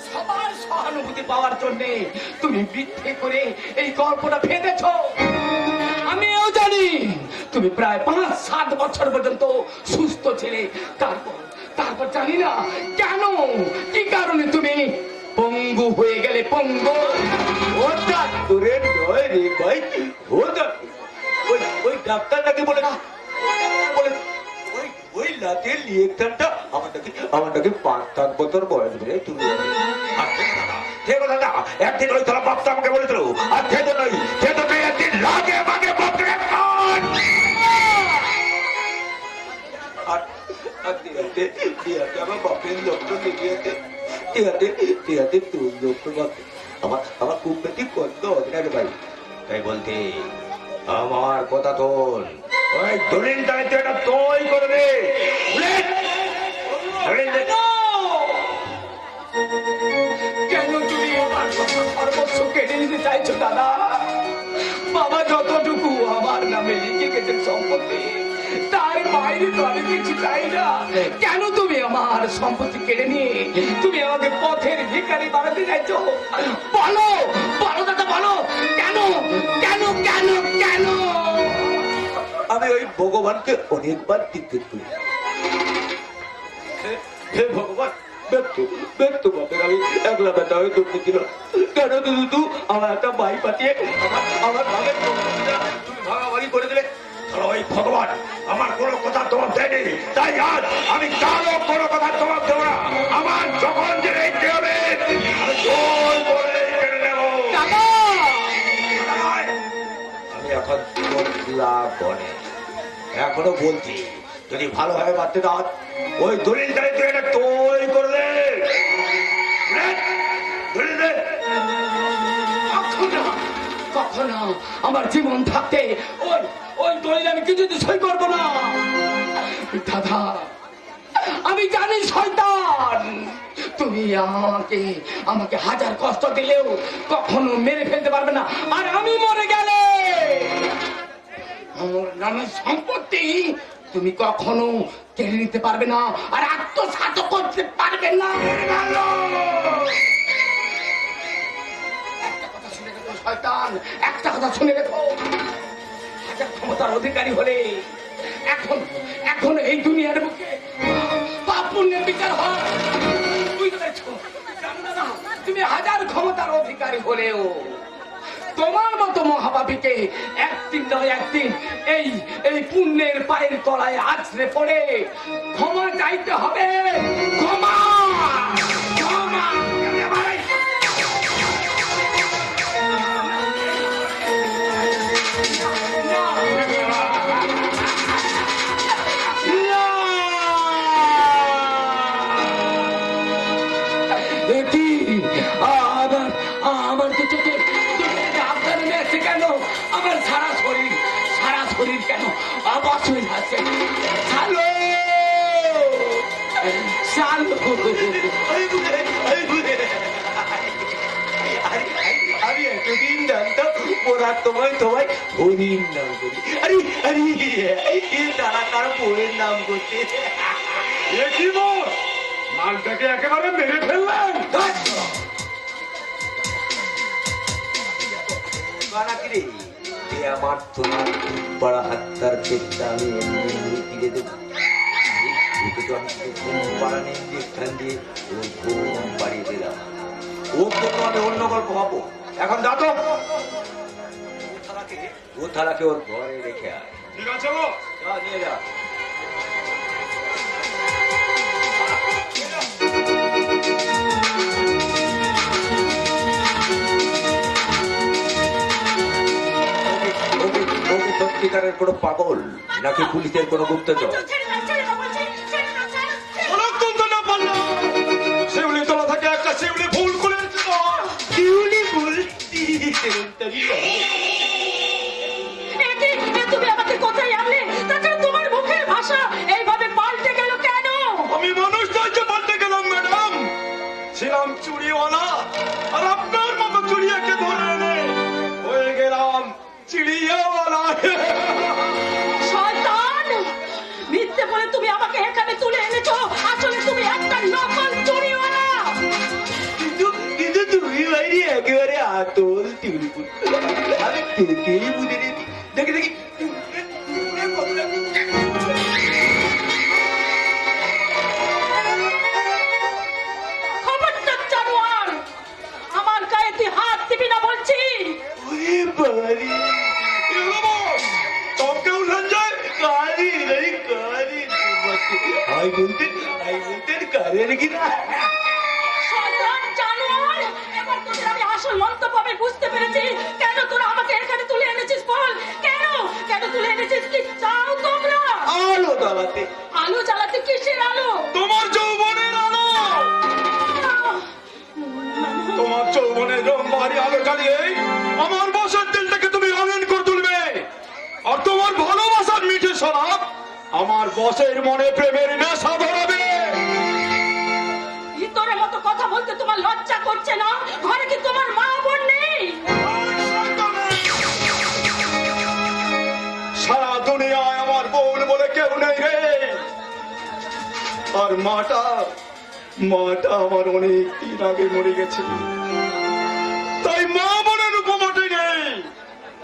সবার সহানুভূতি পাওয়ার জন্য তুমি মিথ্যে করে এই গল্পটা ফেঁদেছ। আমিও জানি তুমি প্রায় 5-7 বছর পর্যন্ত সুস্থ ছিলে, তারপর জানি না কেন, কি কারণে তুমি পঙ্গু হয়ে গেলে। পঙ্গু ওটা তোরে নয় রে ভাই, ওটা ওই ডাক্তারটাকে বলে না, ওই লাতের ইঞ্জেকশনটা আমারটাকে 5-7 বছর বয়স বলে তুমি সে কথা না। একদিন ওই তোরা বাপটা আমাকে বলেছিল, আর সে তো নয়, সে তো নয়, একদিন লাগে মাকে বাপকে আমার বাপের লক্ষ্য নিয়ে তোর লক্ষ্য বাপে আমার খুব বেশি কষ্ট হবে না রে ভাই। তাই বলতে আমার কথা তোর ওই দলিল দায়িত্ব এটা তুই করবে। কেন তুমি আমার সর্বস্ব কেড়ে নিতে চাইছো দাদা? বাবা যতটুকু আমার নামে লিখে গেছেন সম্পত্তি, তার বাইরে তো আমি কিছু চাই না। কেন তুমি আমার সম্পত্তি কেড়ে নিয়ে তুমি আমাকে পথের ভিখারি বানাতে চাইছো? বলো বলো দাদা, বলো কেন কেন কেন কেন? আমি ওই ভগবানকে অনেকবার জিজ্ঞেস করি, হে ভগবান, ব্যর্থ বাপের আমি একলা বেটা হয়ে জন্ম দিলাম, কেন শুধু আমার একটা ভাই পাঠিয়ে আমার ভাগের তুমি ভাগাভাগি করে দিলে? ওই ভগবান আমার কোনো কথা তোমার দেয়নি, তাই আজ আমি কারো কোনো কথা তোমার দেবো না। আমার যখন যে রেখে হবে আমি জোর করে কেড়ে নেব। আমি এখন বনে এখনো বলছি, যদি ভালোভাবে বাঁচতে দাও ওই দলিলটাই তুই এটা তৈরি করলে কখনো আমার জীবন থাকতে ওই দলিল আমি কিছুতে সই করবো না দাদা। আমি জানি শয়তান, তুমি আমাকে হাজার কষ্ট দিলেও কখনো মেরে ফেলতে পারবে না। আর আমি মরে গেলে আমার নামের সম্পত্তি তুমি কখনো কেড়ে নিতে পারবে না, আর আত্মসাৎ করতে পারবে না। একটা কথা শুনে রেখো শয়তান, একটা কথা শুনে রেখো, হাজার ক্ষমতার অধিকারী হলে এখন এই দুনিয়ার বুকে পাপ পুণ্যের বিচার হয়। বুঝতে পেরেছো? তুমি হাজার ক্ষমতার অধিকারী হলেও তোমার মতো মহাপাপীকে একদিন নয় একদিন এই পুণ্যের পায়ের তলায় আছড়ে পড়ে ক্ষমা চাইতে হবে। ক্ষমা ক্ষমা। আমার আপনার মেয়েছে কেন? আমার সারা শরীর কেন অবশ হয়ে যাচ্ছে? আমি এতদিন জানতাম ওরা তোমায় হরির নাম করি। আরে তারা তার বইয়ের নাম করছে। মালটাকে একেবারে মেরে ফেললেন। মারতো না, বড় হাত্তার পেটটা আমি এমনি কিনে দেবো। ওকে তো আমি ঘুম পাড়ানি ইঞ্জেকশন দিয়ে ওর ঘুম পাড়িয়ে দিলাম। ওর জন্য আমি অন্য গল্প ভাবো। এখন দেখো ও থালাকে ওর ঘরে রেখে আয়। ঠিক আছে গো। যা নিয়ে যা। সত্যিকারের কোনো পাগল নাকি পুলিশের কোনো গুপ্তচর? অনেকক্ষণ তো না পারলাম। শিউলি তলা থেকে একটা শিউলি ফুল করে শিউলি ফুল? তুমি আমাকে কোথায় আনলে? তাছাড়া তোমার মুখের ভাষা এইভাবে পাল্টে গেল কেন? আমি মানুষ নয়তো পাল্টে গেলাম ম্যাডাম। ছিলাম চুরিওয়ালা, আর আপনার মতো চুরিয়াকে ধরে এনে হয়ে গেলাম চিড়িয়াওয়ালা। শয়তান! মিথ্যে বলে তুমি আমাকে এখানে তুলে এনেছো। আসলে তুমি একটা নকল চুরিওয়ালা। কিন্তু তুমি বাইরে একেবারে আতল শিউলি ফুল। আমি তোকেই বুঝে নিয়েছি। দেখি দেখি খবরদার জানোয়ার! আমার গায়ে তুই হাত দিবি না বলছি। ওরে বাড়ি তোকেও লজ্জায় কারি রে কারি। আই বলতেন কারের কিনা। শয়তান জানোয়ার! এবার তোদের আমি আসল মন্তব্য আমি বুঝতে পেরেছি। কেন তোরা আমাকে এখানে তুলে এনেছিস বল? কেন কেন তুলে এনেছিস? কি চাও তোমরা? আলো জ্বালাতে। আলো জ্বালাতে? কিসের আলো? তোমার যৌবনের আলো। তোমার যৌবনের রং বাহারি আলো জ্বালিয়ে আমার বসের দিলটাকে তুমি রঙিন করে তুলবে। আর তোমার ভালোবাসার মিঠে শরাব আমার বসের মনে প্রেমের নেশা ধরাবে। ভিতরের মতো কথা বলতে তোমার লজ্জা করছে না? ঘরে কি তোমার মা বোন নেই? সারা দুনিয়ায় আমার বোন বলে কেউ নেই রে। আর মাটা আমার অনেক দিন আগে মরে গেছে। তাই মা বোনের উপমাটি নেই।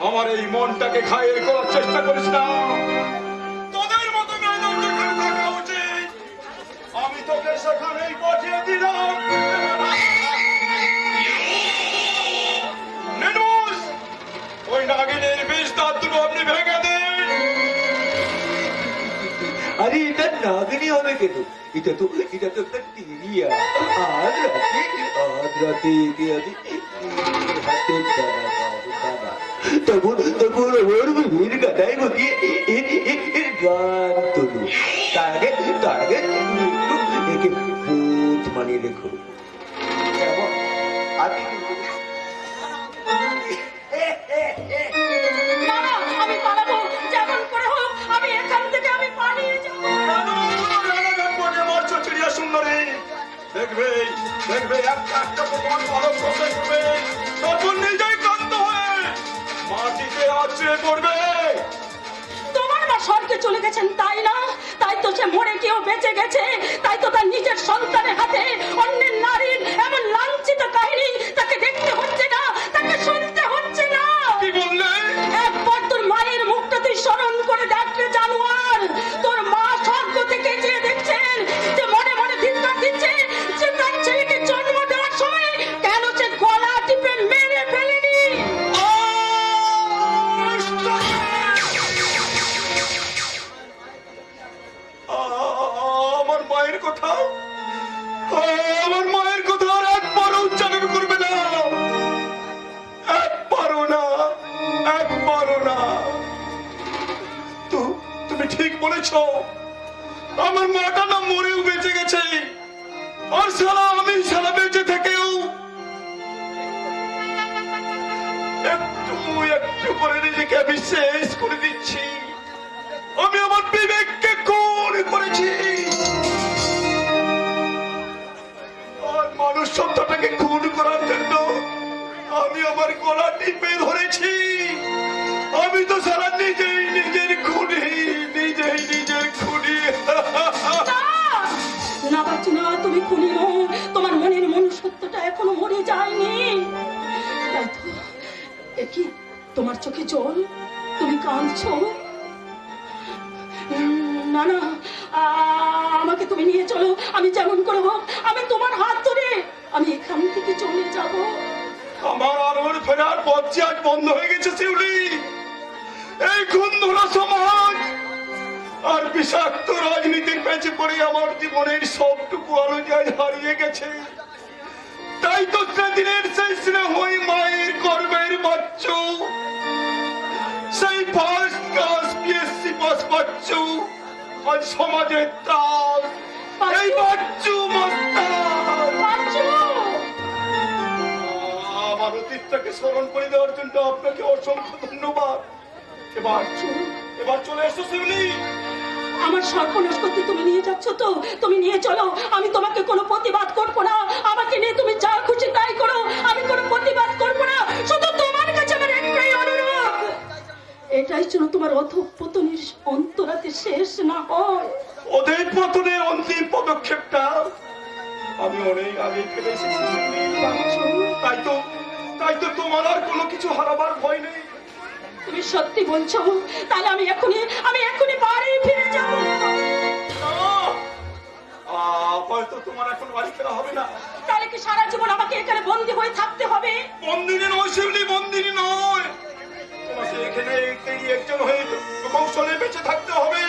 আমার এই মনটাকে খায়ের করার চেষ্টা করিস না। তোদের মতো মেয়েদের যেখানে থাকা উচিত আমি তোকে সেখানেই পাঠিয়ে দিলাম। নেনুস, ওই নাগিনের বিষ দাঁত দুটো আপনি ভেঙে দিন। আরে এটা নাগিনী হবে কেন? এটা তো একটা টিরিয়া। আজ রাতে আমি হাতে দাদা তখন ওর ভিড় গাদায় বসিয়ে গান তুলু। তার আগে তুমি একটু একে বোধ মানিয়ে রেখো। কেমন? আমি না, আমি পালাবো। যেমন করে হোক আমি এখান থেকে আমি পালিয়ে যাবো। চিড়িয়া সুন্দরী দেখবে দেখবে একটা তোমার পালক করবে করবে, তখন নিজেই ক্লান্ত হয়ে মাটিতে আছড়ে পড়বে। তোমার মা স্বর্গে চলে গেছেন তাই না? তাই তো সে মরে গিয়েও বেঁচে গেছে। তাই তো তার নিজের সন্তানের হাতে অন্যের নারীর এমন লাঞ্ছিত কাহিনী তাকে দেখতে হচ্ছে না, তাকে শুনতে হচ্ছে না। কি বললে? একবার তোর মায়ের মুখটা তুই স্মরণ করে দেখলে জানোয়ার। তোর মা স্বর্গ থেকে চেয়ে দেখছেন যে মনে মনে ধিক্কার দিচ্ছে যে তার ছেলেকে জন্ম দেওয়ার সময় কেন সে গলা টিপে মেরে ফেলেনি। আমার মায়ের কথা আমার মায়ের কথা আর একবারও উচ্চারণ করবে না। একবারও না, একবারও না। তুমি ঠিক বলেছ। আমার মাটা না মরেও বেঁচে গেছে। আর আমি সারা বেঁচে থেকেও একটু একটু করে নিজেকে আমি শেষ করে দিচ্ছি। আমি আমার বিবেককে খুন করেছি। আর মানুষ সত্তাটাকে খুন করার জন্য আমি আমার গলা টিপে ধরেছি। আমি তো সারা নিজেই নিজের খুনি, নিজেই নিজের খুনি। না বাচ্চু না, তুমি খুনি নও। তোমার মনের মনুষ্যত্বটা এখনো মরে যায়নি। তাই তো কি তোমার চোখে জল? তুমি কাঁদছো? না না, আমাকে তুমি নিয়ে চলো। আমি যেমন করে হোক আমি তোমার হাত ধরে আমি এখান থেকে চলে যাব। আমার আলোর ফেরার পথ যে আজ বন্ধ হয়ে গেছে শিউলি। এই খুনধরা সমাজ আর বিষাক্ত রাজনীতির পেছে পড়ে আমার জীবনের সবটুকু আলো যে আজ হারিয়ে গেছে। তাই তো সেদিনের সেই স্নেহই মায়ের গর্বের বাচ্চু, সেই first class PSC pass Bachchu আজ সমাজের ত্রাস। এই বাচ্চু মস্তান আমার অতীতটাকে স্মরণ করে দেওয়ার জন্য আপনাকে অসংখ্য ধন্যবাদ। এবার চলে এসো শিউলি। আমার সর্বনাশ করতে তুমি নিয়ে যাচ্ছ তো? তুমি নিয়ে চলো, আমি তোমাকে কোনো প্রতিবাদ করবো না। আমাকে নিয়ে তুমি যা খুশি তাই করো, আমি কোনো প্রতিবাদ করবো না। শুধু তোমার কাছে আমার একটাই অনুরোধ, এটাই যেন তোমার অধঃপতনের অন্তরাতে শেষ না হয়। ওদের পতনের অন্তিম পদক্ষেপটা আমি অনেক আগে ফেলে এসেছি শিউলি। তাই তো তোমার আর কোনো কিছু হারাবার ভয় নেই। তুমি সত্যি বলছো? তাহলে আমি এখনই বাড়ি ফিরে যাবো। হয়তো তোমার এখন বাড়ি ফেরা হবে না। তাহলে কি সারা জীবন আমাকে এখানে বন্দী হয়ে থাকতে হবে? বন্দিনী নয় শিউলি, বন্দিনী নয়। তোমাকে এখানে একজন হয়ে কৌশলে বেঁচে থাকতে হবে।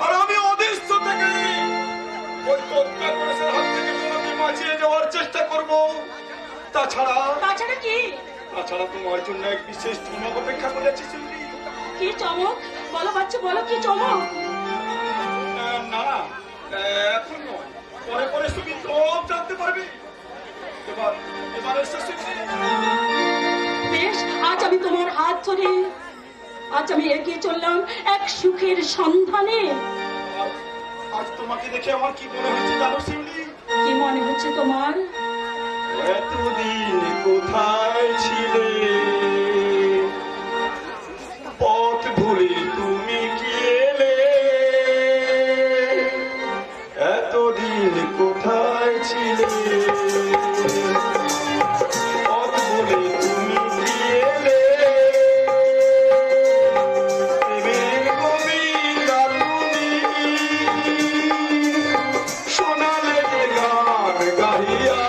আর আমি অদৃশ্য থেকে ওই তৎকার পুলিশের হাত থেকে তোমাকে বাঁচিয়ে যাওয়ার চেষ্টা করব। তাছাড়া কি? তাছাড়া তোমার জন্য এক বিশেষ চমক অপেক্ষা করেছি শিউলি। কি চমক? বলো বাচ্চা, বলো কি চমক? না এখন নয়, পরে পরে তুমি সব জানতে পারবে। এবার এসে শিউলি। বেশ, আজ আমি তোমার হাত ধরে আজ আমি এগিয়ে চললাম এক সুখের সন্ধানে। আজ তোমাকে দেখে আমার কি মনে হচ্ছে জানো শিউলি? কি মনে হচ্ছে তোমার? এতদিন কোথায় ছিলে, পথ ভুলে তুমি কি এলে? এতদিন কোথায় ছিলে, পথ ভুলে তুমি কি এলে? প্রেমের কবিতা তুমি শোনালে যে গান গাহিয়া,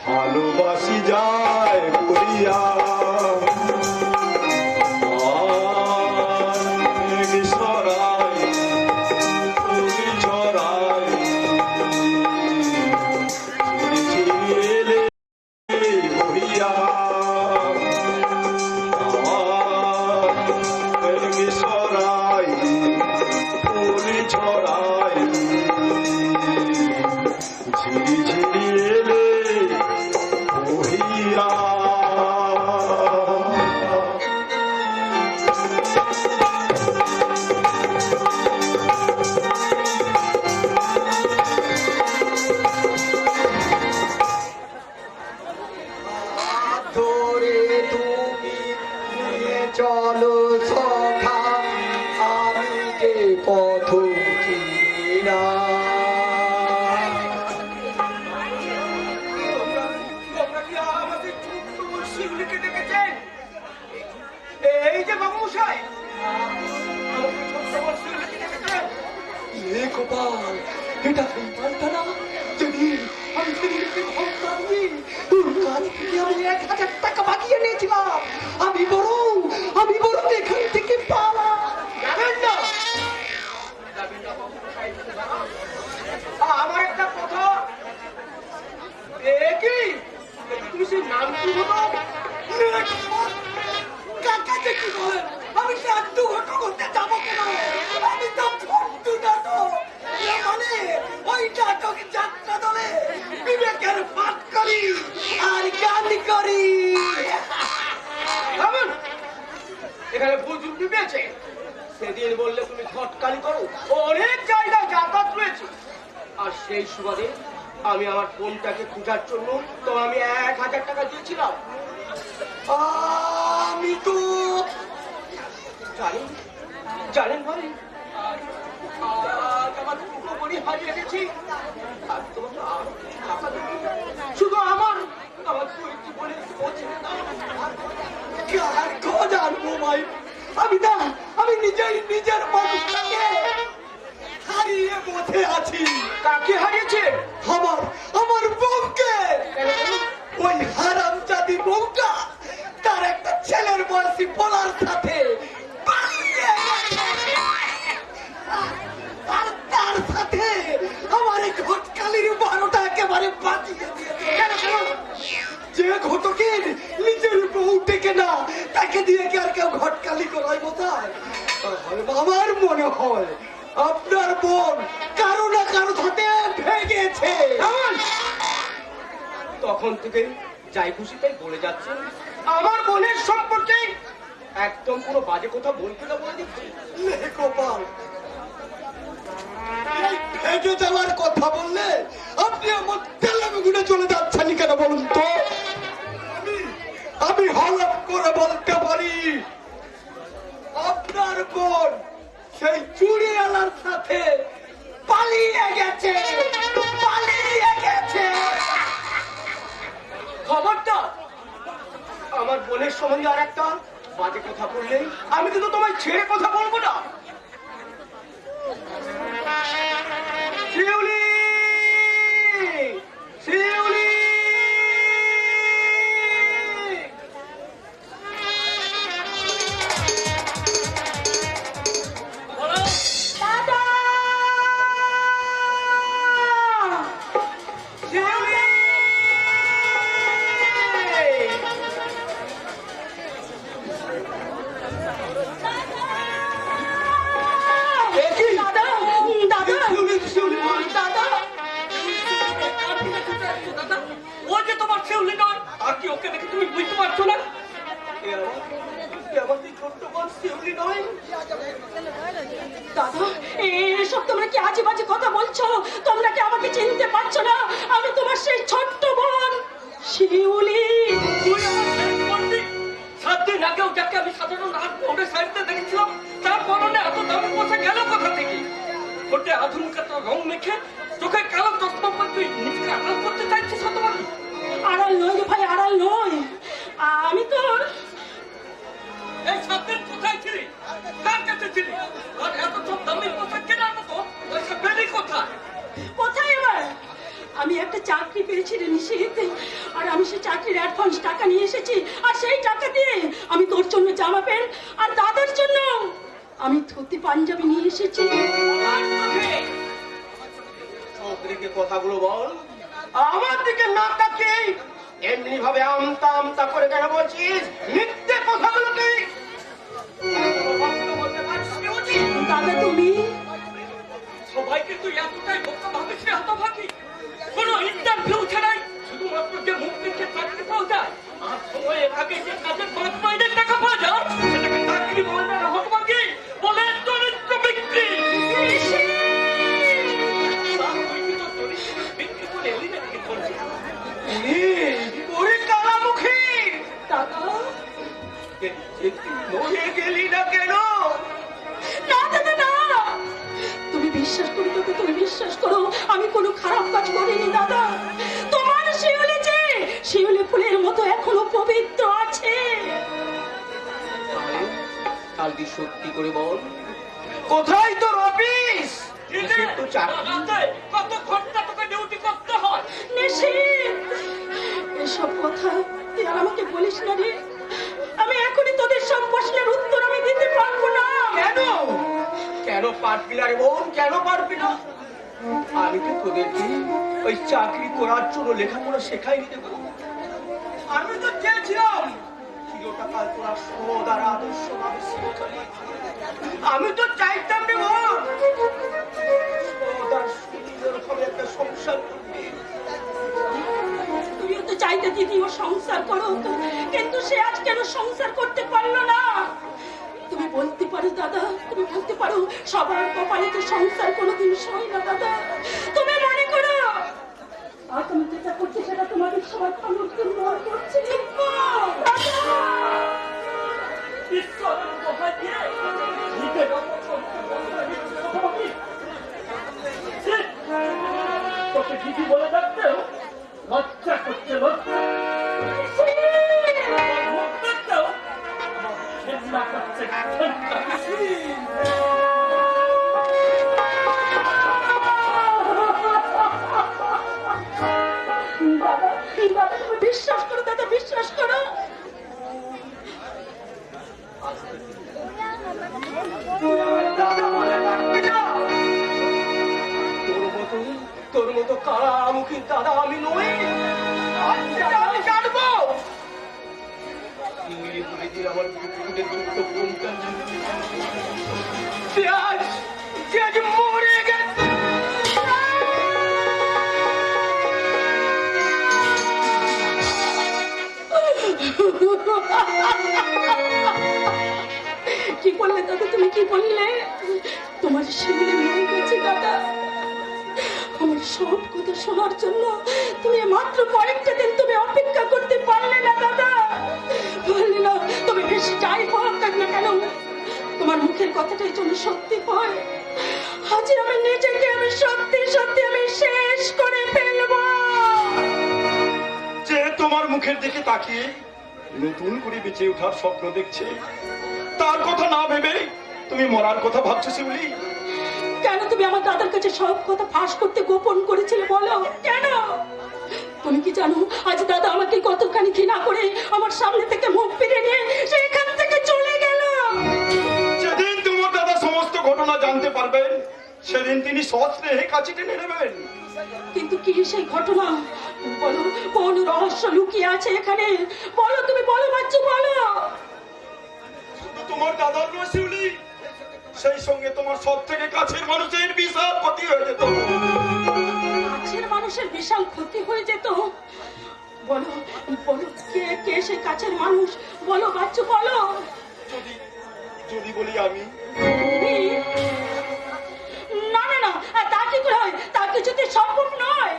ভালোবাসি যায় করিয়া ছড়াই তুমি ছড়াই ছিড়ে হইয়া ছড়াই ফুল ছড়াই ঝিরি ঝিরি এলে বহিয়া। ধরে তুমি নিয়ে চলো সখা, আমি যে পথ চিনি না। এই যে বাবুমশাই, গোপাল, এটা এই মালটা না যেদিন আমি সেদিনকে ভক্ত আমি তোর কাছ থেকে আমি 1000 টাকা বাগিয়ে নিয়েছিলাম। আমি বরং এখান থেকে পালা যাবেন না। আমার একটা কথা, কি তুমি সেই নাম কি হলো? কাকা যে কি বলেন, আমি সাধু ঘটনা করতে যাবো কেন? আমি তো ফট্টু নাটক, মানে ওই নাটক যাত্রা দলে বিবেকের পাঠ করি আর গান করি। এখানে ভুল ত্রুটি পেয়েছে। সেদিন বললে তুমি ঘটকালি করো, অনেক জায়গায় যাতায়াত রয়েছে। আর সেই সুবাদে আমি আমার ফোনটাকে খোঁজার জন্য তো আমি 1000 টাকা দিয়েছিলাম। আমি তো জানেন ভাই, আমার পুরো হারিয়ে গেছি। আর তোমাকে আরো টাকা একে দিয়ে কি আর কেউ ঘটকালি করায় কোথায়? আমার মনে হয় আপনার বোন কারো না কারো সাথে ভেগেছে। তখন থেকে যাই খুশি তাই বলে যাচ্ছে, আমার বোনের সম্পর্কে একদম কোনো বাজে কথা বলতে না বলে দিচ্ছি। লে গোপাল, এই ভেগে যাওয়ার কথা বললে আপনি আমার তেলে গুনে চলে যাচ্ছেন কেন বলুন তো? আমি হলফ করে বলতে পারি আপনার বোন সেই চুড়িওয়ালার সাথে পালিয়ে গেছে, পালিয়ে গেছে। খবরদার আমার বোনের সম্বন্ধে আর একটা বাজে কথা বললে আমি কিন্তু তোমায় ছেড়ে কথা বলবো না। শিউলি, শিউলি, দাদা! শিউলি! দাদা! দাদা! শিউলি, শিউলি, দাদা! দাদা, ও যে তোমার শিউলি নয়, আর কি ওকে দেখে তুমি বুঝতে পারছো না? আমাদের ছোট্ট বোন শিউলি নয়। দাদা, এসব তোমরা কি আজে বাজে কথা বলছো? তোমরা কি আমাকে চিনতে পারছো না? আমি তোমার সেই ছোট্ট বোন শিউলি। তুই আমার শেষ বন্ধু। 7 দিন আগেও যাকে আমি সাধারণ রাত ভোরের সাইডে দেখেছিলাম, তার পরনে এত দামি পোশাক গেল কোথা থেকে? ঠোঁটে আধুনিকতার রং মেখে চোখে কালো চশমা পরে তুই নিজেকে আড়াল করতে চাইছিস তোমার? আড়াল নয় রে ভাই, আড়াল নয়। আমি তোর এই 7 দিন কোথায় ছিলি? কার কাছে ছিলি? আর এত সব দামি পোশাক কেনার মতো পয়সা পেলি কোথায়? কোথায় এবার? আমি একটা চাকরি পেয়েছি রে নিশীথ, আর আমি সেই চাকরির অ্যাডভান্স টাকা নিয়ে এসেছি, আর সেই টাকা দিয়ে আমি তোর জন্য জামা প্যান্ট আর দাদার জন্য আমি ধুতি পাঞ্জাবি নিয়ে এসেছি। আর তোকে চৌধুরীকে কথাগুলো বল, আমার দিকে না তাকিয়ে এমনি ভাবে আমতা আমতা করে কেন বলছিস? মিথ্যে কথাগুলো তুই বলতে পারছিস কি উচিত? দাদা তুমি সবাইকে তুই এতটাই বোকা ভাবিস রে হতভাগী? কোনো ইন্টারভিউ ছাড়াই শুধুমাত্র যে মুখ দেখে চাকরি পাওয়া যায়, আর সময়ের আগে যে কাজের 5 মাইনের টাকা পাওয়া যায়, সেটাকে চাকরি বলে না রে হতভাগী, বলে চরিত্র বিক্রি। তার তুই কি তোর চরিত্র বিক্রি করে এলিনে থেকে করছিস? ওরে কালামুখী, দাদা মরে গেলি না কেন? না দাদা না, তুমি বিশ্বাস করো দাদা, তুমি বিশ্বাস করো, আমি কোনো খারাপ কাজ করিনি দাদা। তোমার শিউলি যে শিউলি ফুলের মতো এখনো পবিত্র আছে। কালকে সত্যি করে বল, কোথায় তোর অফিস? কিসের তো চাকরি? রাতে কত ঘন্টা তোকে ডিউটি করতে হয়? নিশীথ, এসব কথা তুই আর আমাকে বলিস না রে। আমি এখনই তোদের সব প্রশ্নের উত্তর আমি দিতে পারবো না। কেন? কেন পারবি না রে বোন, কেন পারবি না? আমি তো তোদেরকে ওই চাকরি করার জন্য লেখাপড়া শেখাইনি দেবো। আমি তো চেয়েছিলাম চিরটাকাল তোরা সৎ আর আদর্শভাবে শিক্ষা নিয়ে। আমি তো চাইতাম রে বোন সৎ আর সুন্দরভাবে একটা সংসার করবি। তুমিও তো চাইতে দিদিও সংসার করো, কিন্তু সে আজ কেন সংসার করতে পারলো না? তুমি বলতে পারো দাদা, তুমি বলতে পারো সবার কপালে তো সংসার কোনোদিন সয় না দাদা। তুমি মনে করো আর তুমি যেটা করছো সেটা তোমাদের সবার ভালোর জন্য করছে। ঈশ্বরের কথা দিয়ে নিজের অপছন্দ করতে দিচ্ছিস হতভাগী। তোকে দিদি বলে ডাকতেও লজ্জা করছে, লজ্জা। আমার মুখ দেখতেও আমার ঘেন্না করছে, ঘেন্না। দাদা দাদা তুমি বিশ্বাস করো দাদা, বিশ্বাস করো। তোর মতো কারামুখী দাদা আমি নই। আজকে আমি জানবো ইংলি বলে দিলাম আমার বুকুতে দুটো বোনটা আজ মরে গেছে। কি বললে দাদা, তুমি কি বললে? তোমার শিবিরে মরে গেছে দাদা। আমার সব কথা শোনার জন্য তুমি মাত্র কয়েকটা দিন তুমি অপেক্ষা করতে পারলে না দাদা, পারলে না। তুমি বেশি যাই হোক না কেন, তোমার মুখের কথাটাই যেন সত্যি হয়। আজ আমি নিজেকে আমি সত্যি সত্যি আমি শেষ করে ফেলবো। যে তোমার মুখের দিকে তাকিয়ে নতুন করে বেঁচে ওঠার স্বপ্ন দেখছে, তার কথা না ভেবে তুমি মরার কথা ভাবছো শিউলি? কেন তুমি আমার দাদার কাছে সব কথা ফাঁস করতে গোপন করেছিলে বলো কেন? তুমি কি জানো আজ দাদা আমাকে কতখানি ঘৃণা করে আমার সামনে থেকে মুখ ফিরে নিয়ে সে এখান থেকে চলে গেল? যেদিন তোমার দাদা সমস্ত ঘটনা জানতে পারবেন, সেদিন তিনি সস্নেহে কাছে টেনে নেবেন। কিন্তু কি সেই ঘটনা? বলো, কোন রহস্য লুকিয়ে আছে এখানে? বলো, তুমি বলো বাচ্চু, বলো। শুধু তোমার দাদার নয় শিউলি, সেই সঙ্গে তোমার সব থেকে কাছের মানুষের বিশাল ক্ষতি হয়ে যেত। কাছের মানুষের বিশাল ক্ষতি হয়ে যেত? বলো বলো, কে কে সে কাছের মানুষ? বলো বাচ্চু, বলো। যদি যদি বলি আমি, তুমি? না না না, তা কি করে হয়? তা কিছুতে সম্ভব নয়।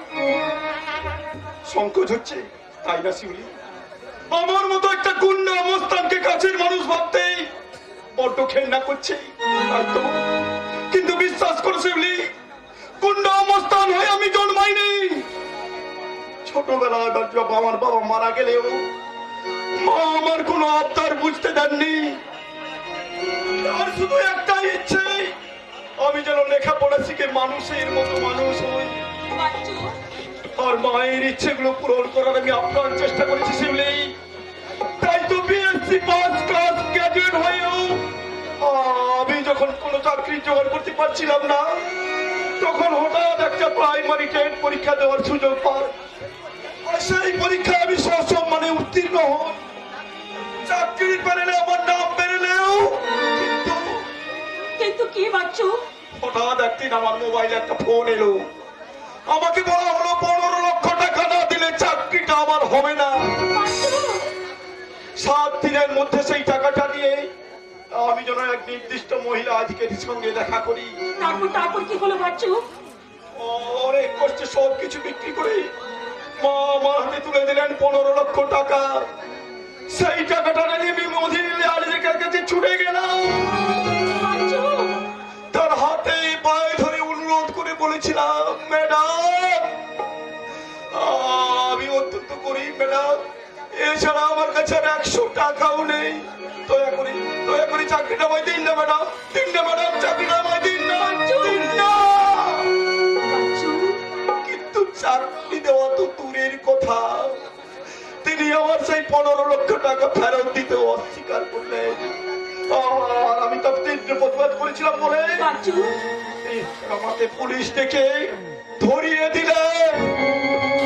সংকোচ হচ্ছে তাই না শিউলি? আমার মতো একটা গুন্ডা অবস্থানকে কাছের মানুষ ভাবতে বড্ড ঘেন্না করছে, তাই তো? কিন্তু বিশ্বাস করো শিউলি, গুন্ডা অবস্থান হয়ে আমি জন্মাইনি। ছোটবেলায় আমার বাবা মারা গেলেও মা আমার কোনো আবদার বুঝতে দেননি। আর শুধু একটাই ইচ্ছে, আমি যেন লেখাপড়া শিখে মানুষের মতো মানুষ হই। বাচ্চু, আর মায়ের ইচ্ছেগুলো পূরণ করার আমি আপ্রাণ চেষ্টা করেছি শিউলি। তাই তো বিএসসি পাস ক্লাস গ্র্যাজুয়েট হয়েও আমি যখন কোনো চাকরি জোগাড় করতে পারছিলাম না, তখন হঠাৎ একটা প্রাইমারি টেট পরীক্ষা দেওয়ার সুযোগ পাই। আর সেই পরীক্ষায় আমি সসম্মানে উত্তীর্ণ হই। চাকরির প্যানেলে আমার নাম বেরোলেও কিন্তু কি বাচ্চু? হঠাৎ একদিন আমার মোবাইলে একটা ফোন এলো। আমাকে বলা হলো 15 লক্ষ টাকা না দিলে চাকরিটা আমার হবে না। বাচ্চু, 7 দিনের মধ্যে সেই টাকাটা নিয়ে আমি যেন এক নির্দিষ্ট মহিলা আধিকারিকের সঙ্গে দেখা করি। তারপর কি হলো বাচ্চু? অনেক কষ্টে সবকিছু বিক্রি করে মা আমার হাতে তুলে দিলেন 15 লক্ষ টাকা। সেই টাকাটা নিয়ে আমি মহিলা আধিকারিকের কাছে ছুটে গেলাম। বাচ্চু, তার হাতে পায়ে ধরে অনুরোধ করে বলেছিলাম, ম্যাডাম আমি অত্যন্ত গরিব ম্যাডাম, এছাড়া আমার কাছে আর 100 টাকাও নেই। দয়া করে চাকরিটা আমায় দিন না ম্যাডাম, দিন না ম্যাডাম, চাকরিটা আমায় দিন না, দিন না। বাচ্চু, কিন্তু চাকরি দেওয়া তো দূরের কথা, তিনি আমার সেই 15 লক্ষ টাকা ফেরত দিতে অস্বীকার করলেন। আর আমি তো তীব্র প্রতিবাদ করেছিলাম বলে বাচ্চু, আমাকে পুলিশ ডেকে ধরিয়ে দিলে।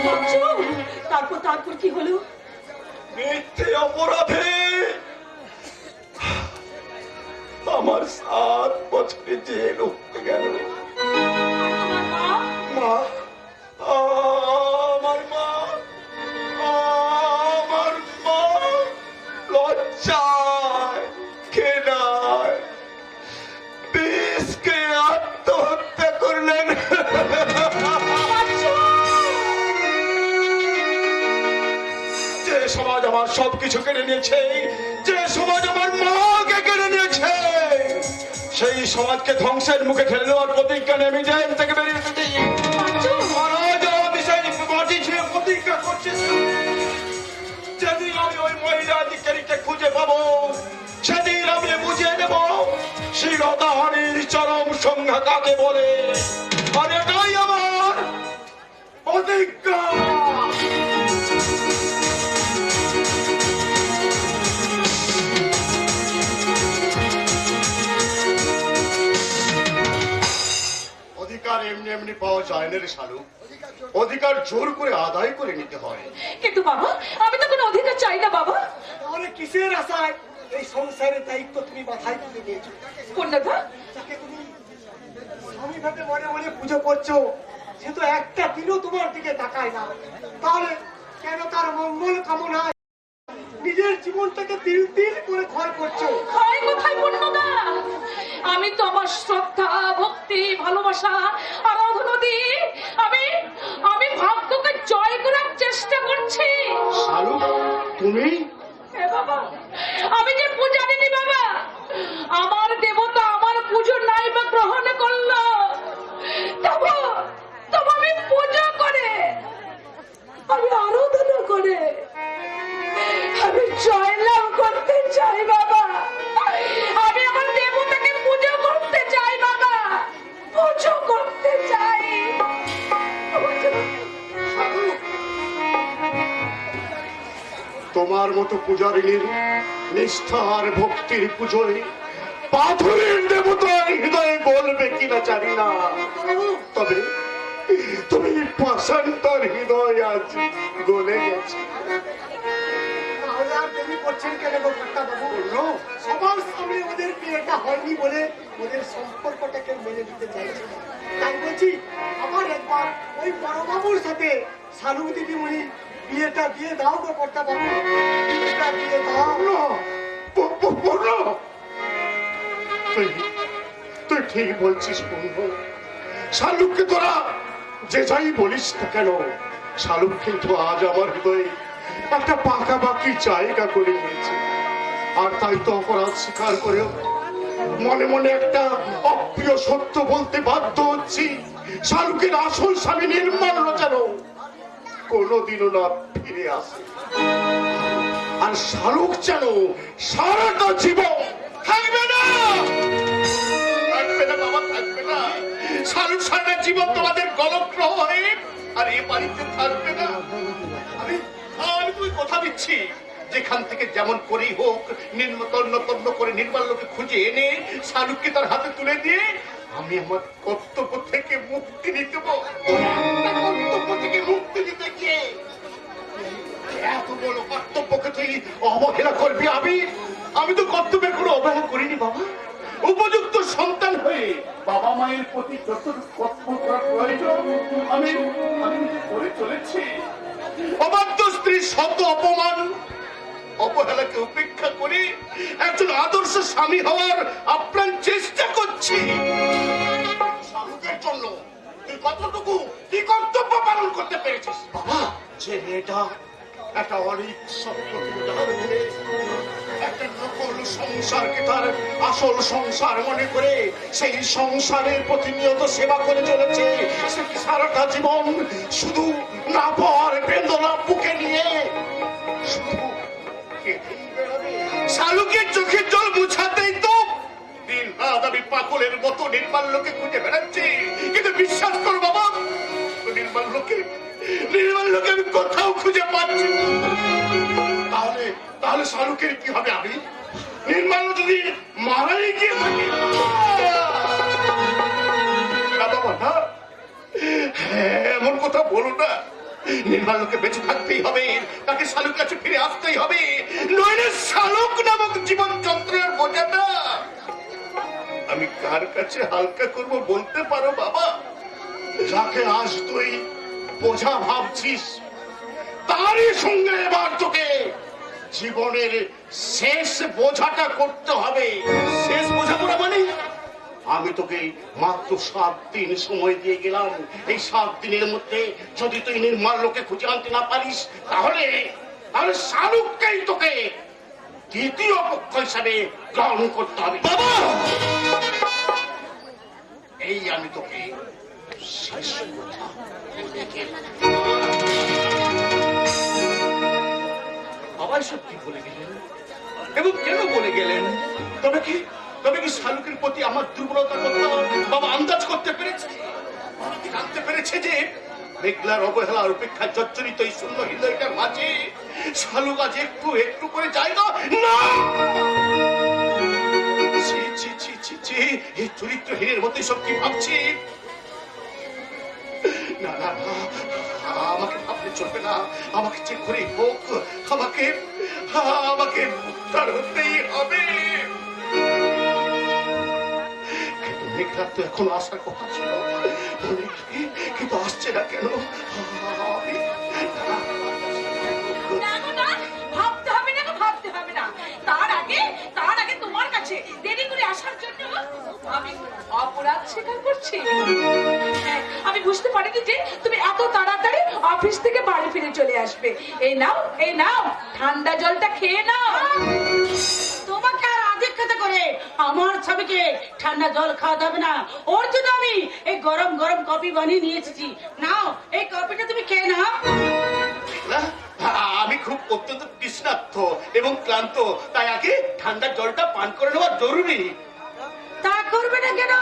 বাচ্চু, তারপর কি হলো? মিথ্যে অপরাধে আমার 7 বছরে জেল হতে গেল। তোমার মা? মা, আমার মা, আমার মা লজ্জায় ঘৃণায় বিষকে আত্মহত্যা করলেন। বাচ্চু, যে সমাজ আমার সবকিছু কেড়ে নিয়েছে, যে সমাজ আমার মাকে কেড়ে নিয়েছে, সেই সমাজকে ধ্বংসের মুখে ঠেলে দেওয়ার প্রতিজ্ঞা নিয়ে আমি জেল থেকে বেরিয়ে এসেছি। বাচ্চু, আজ আমি সেই মাটি ছুঁয়ে প্রতিজ্ঞা করছি, যেদিন আমি ওই মহিলা আধিকারিককে খুঁজে পাবো, সেদিন আমি বুঝিয়ে দেব শিরদাহানির চরম সংজ্ঞা কাকে বলে। আর এটাই আমার প্রতিজ্ঞা। অধিকার এমনি এমনি পাওয়া যায় না রে শালু, অধিকার জোর করে আদায় করে নিতে হয়। কিন্তু বাবা, আমি তো কোনো অধিকার চাই না বাবা। তাহলে কিসের আশায় এই সংসারের দায়িত্ব তুমি মাথায় তুলে নিয়েছো। কোন দাদা? যাকে তুমি স্বামী ভাবে মনে মনে পুজো করছো, সে তো একটা দিনও তোমার দিকে তাকায় না। তাহলে কেন তার মঙ্গল কামনায় নিজের জীবনটাকে তিল তিল করে ক্ষয় করছো? হয় কোথায় পূর্ণদা? আমি তো আমার শ্রদ্ধা, ভক্তি, ভালোবাসা, আরাধনা দিয়ে আমি আমি ভাগ্যকে জয় করার চেষ্টা করছি। শালু, তুমি? এ বাবা, আমি যে পূজারিনী বাবা, আমার দেবতা আমার পুজো নাই বা গ্রহণ করলো, তবু তবু আমি পূজা করে, আমি আরাধনা করে আমি জয়লাভ করতে চাই বাবা। আমি আমার দেবতাকে পুজো করতে চাই বাবা, পুজো করতে চাই। শালু, তোমার মতো পূজারিনীর নিষ্ঠার ভক্তির পুজোয় পাথরের দেবতার হৃদয়ে বলবে কিনা জানি না, তবে তুমি পাষাণটার হৃদয় আজ গলে গেছে। তাহলে আর দেরি করছেন কেন গো কর্তা বাবু? সবার সামনে ওদের বিয়েটা হয়নি বলে ওদের সম্পর্কটাকে মেনে দিতে চাইছে না। তাই বলছি, আমার একবার ওই বড় বাবুর সাথে শালু দিদিমণি বিয়েটা দিয়ে দাও গো কর্তা বাবু, বিয়েটা দিয়ে দাও। পূর্ণ, তুই ঠিক বলছিস পূর্ণ। শালুককে তোরা যে যাই বলিস না কেন, শালুক কিন্তু আজ আমার হৃদয়ে একটা পাকাপাকি জায়গা করে নিয়েছে। আর তাই তো অপরাধ স্বীকার করেও মনে মনে একটা অপ্রিয় সত্য বলতে বাধ্য হচ্ছি, শালুকের আসল স্বামী নির্মাল্য যেন কোনোদিনও না ফিরে আসে। আর শালুক যেন সারাটা জীবন থাকবে না, থাকবে না বাবা, থাকবে না। শালুক সারা জীবন তোমাদের গলগ্রহ হয়ে আর এ বাড়িতে থাকবে না। আমি তুই কথা দিচ্ছি, যেখান থেকে যেমন করেই হোক তন্ন করে নির্মাল্যকে খুঁজে এনে শালুককে তার হাতে তুলে দিয়ে আমি আমার কর্তব্য থেকে মুক্তি দিতে কর্তব্য থেকে মুক্তি দিতে গিয়ে এত বড় কর্তব্যকে তুই অবহেলা করবি? আমি তো কর্তব্যের কোনো অবহেলা করিনি বাবা। উপযুক্ত সন্তান হয়ে বাবা মায়ের প্রতি যতটুকু কর্তব্য করা প্রয়োজন আমি করে চলেছি। অবাধ্য স্ত্রীর শত অপমান অবহেলাকে উপেক্ষা করে একজন আদর্শ স্বামী হওয়ার আপ্রাণ চেষ্টা করছি। শালুকের জন্য তুই কতটুকু কি কর্তব্য পালন করতে পেরেছিস বাবা? যে মেয়েটা একটা অনেক স্বপ্ন একটা নকল সংসারকে তার আসল সংসার মনে করে সেই সংসারের প্রতিনিয়ত সেবা করে চলেছে, সে কি সারাটা জীবন শুধু না পাওয়ার বেদনা বুকে নিয়ে শুধু শালুকের চোখের জল মুছাতেই তো দিন রাত আমি পাগলের মতো নির্মাল্যকে খুঁজে বেড়াচ্ছি। কিন্তু বিশ্বাস করো বাবা, নির্মাল্যকে আমি কোথাও খুঁজে পাচ্ছি না। তাহলে শালুকের কি হবে? আমি নির্মাল্য যদি মারাই গিয়ে থাকি না বাবা, না, এমন কথা বলো না। নির্মাল্যকে বেঁচে থাকতেই হবে, তাকে শালুক কাছে ফিরে আসতেই হবে, নইলে শালুক নামক জীবন যন্ত্রণার বোঝাটা আমি কার কাছে হালকা করব বলতে পারো বাবা? যাকে আজ তুই বোঝা ভাবছিস তারই সঙ্গে এবার তোকে জীবনের শেষ বোঝাটা করতে হবে। শেষ বোঝাপড়া মানে আমি তোকে মাত্র 7 দিন সময় দিয়ে গেলাম। এই 7 দিনের মধ্যে যদি তুই নির্মাল্যকে খুঁজে আনতে না পারিস তাহলে শালুককেই তোকে দ্বিতীয় পক্ষ হিসাবে গ্রহণ করতে হবে বাবা। এই আমি তোকে শেষ কথা বলে গেলাম। আবার সব কি বলে গেলেন এবং কেন বলে গেলেন? তবে কি শালুকের প্রতি আমার দুর্বলতার কথা বাবা আন্দাজ করতে পেরেছে? জানতে পেরেছে যে মেঘলার অবহেলার উপেক্ষা জর্জরিত এই শূন্য হৃদয়টার মাঝে শালুক আজ একটু একটু করে যায় না। এই চরিত্রহীনের মতো সব কি ভাবছি? না, আমাকে ভাবতে গেলে চলবে না, আমাকে যে করে হোক আমাকে আমাকে উদ্ধার হতেই হবে। কিন্তু মেঘনাথ তো এখন আসার কথা ছিল, কিন্তু আসছে না কেন? না গো না, ভাবতে হবে না গো, ভাবতে হবে না। তার আগে তোমার কাছে দেরি করে আসার জন্য আমি অপরাধ স্বীকার করছি। হ্যাঁ, আমি বুঝতে পারিনি যে তুমি এত তাড়াতাড়ি অফিস থেকে বাড়ি ফিরে চলে আসবে। এই নাও ঠান্ডা জলটা খেয়ে নাও। তোমাকে আর আদিক্ষেতা করে আমার স্বামীকে ঠান্ডা জল খাওয়াতে হবে না। ওর জন্য আমি এই গরম গরম কফি বানিয়ে নিয়ে এসেছি। নাও এই কফিটা তুমি খেয়ে নাও। না, আমি খুব অত্যন্ত তৃষ্ণার্ত এবং ক্লান্ত, তাই আগে ঠান্ডা জলটা পান করে নেওয়া জরুরি। তা করবে না কেন?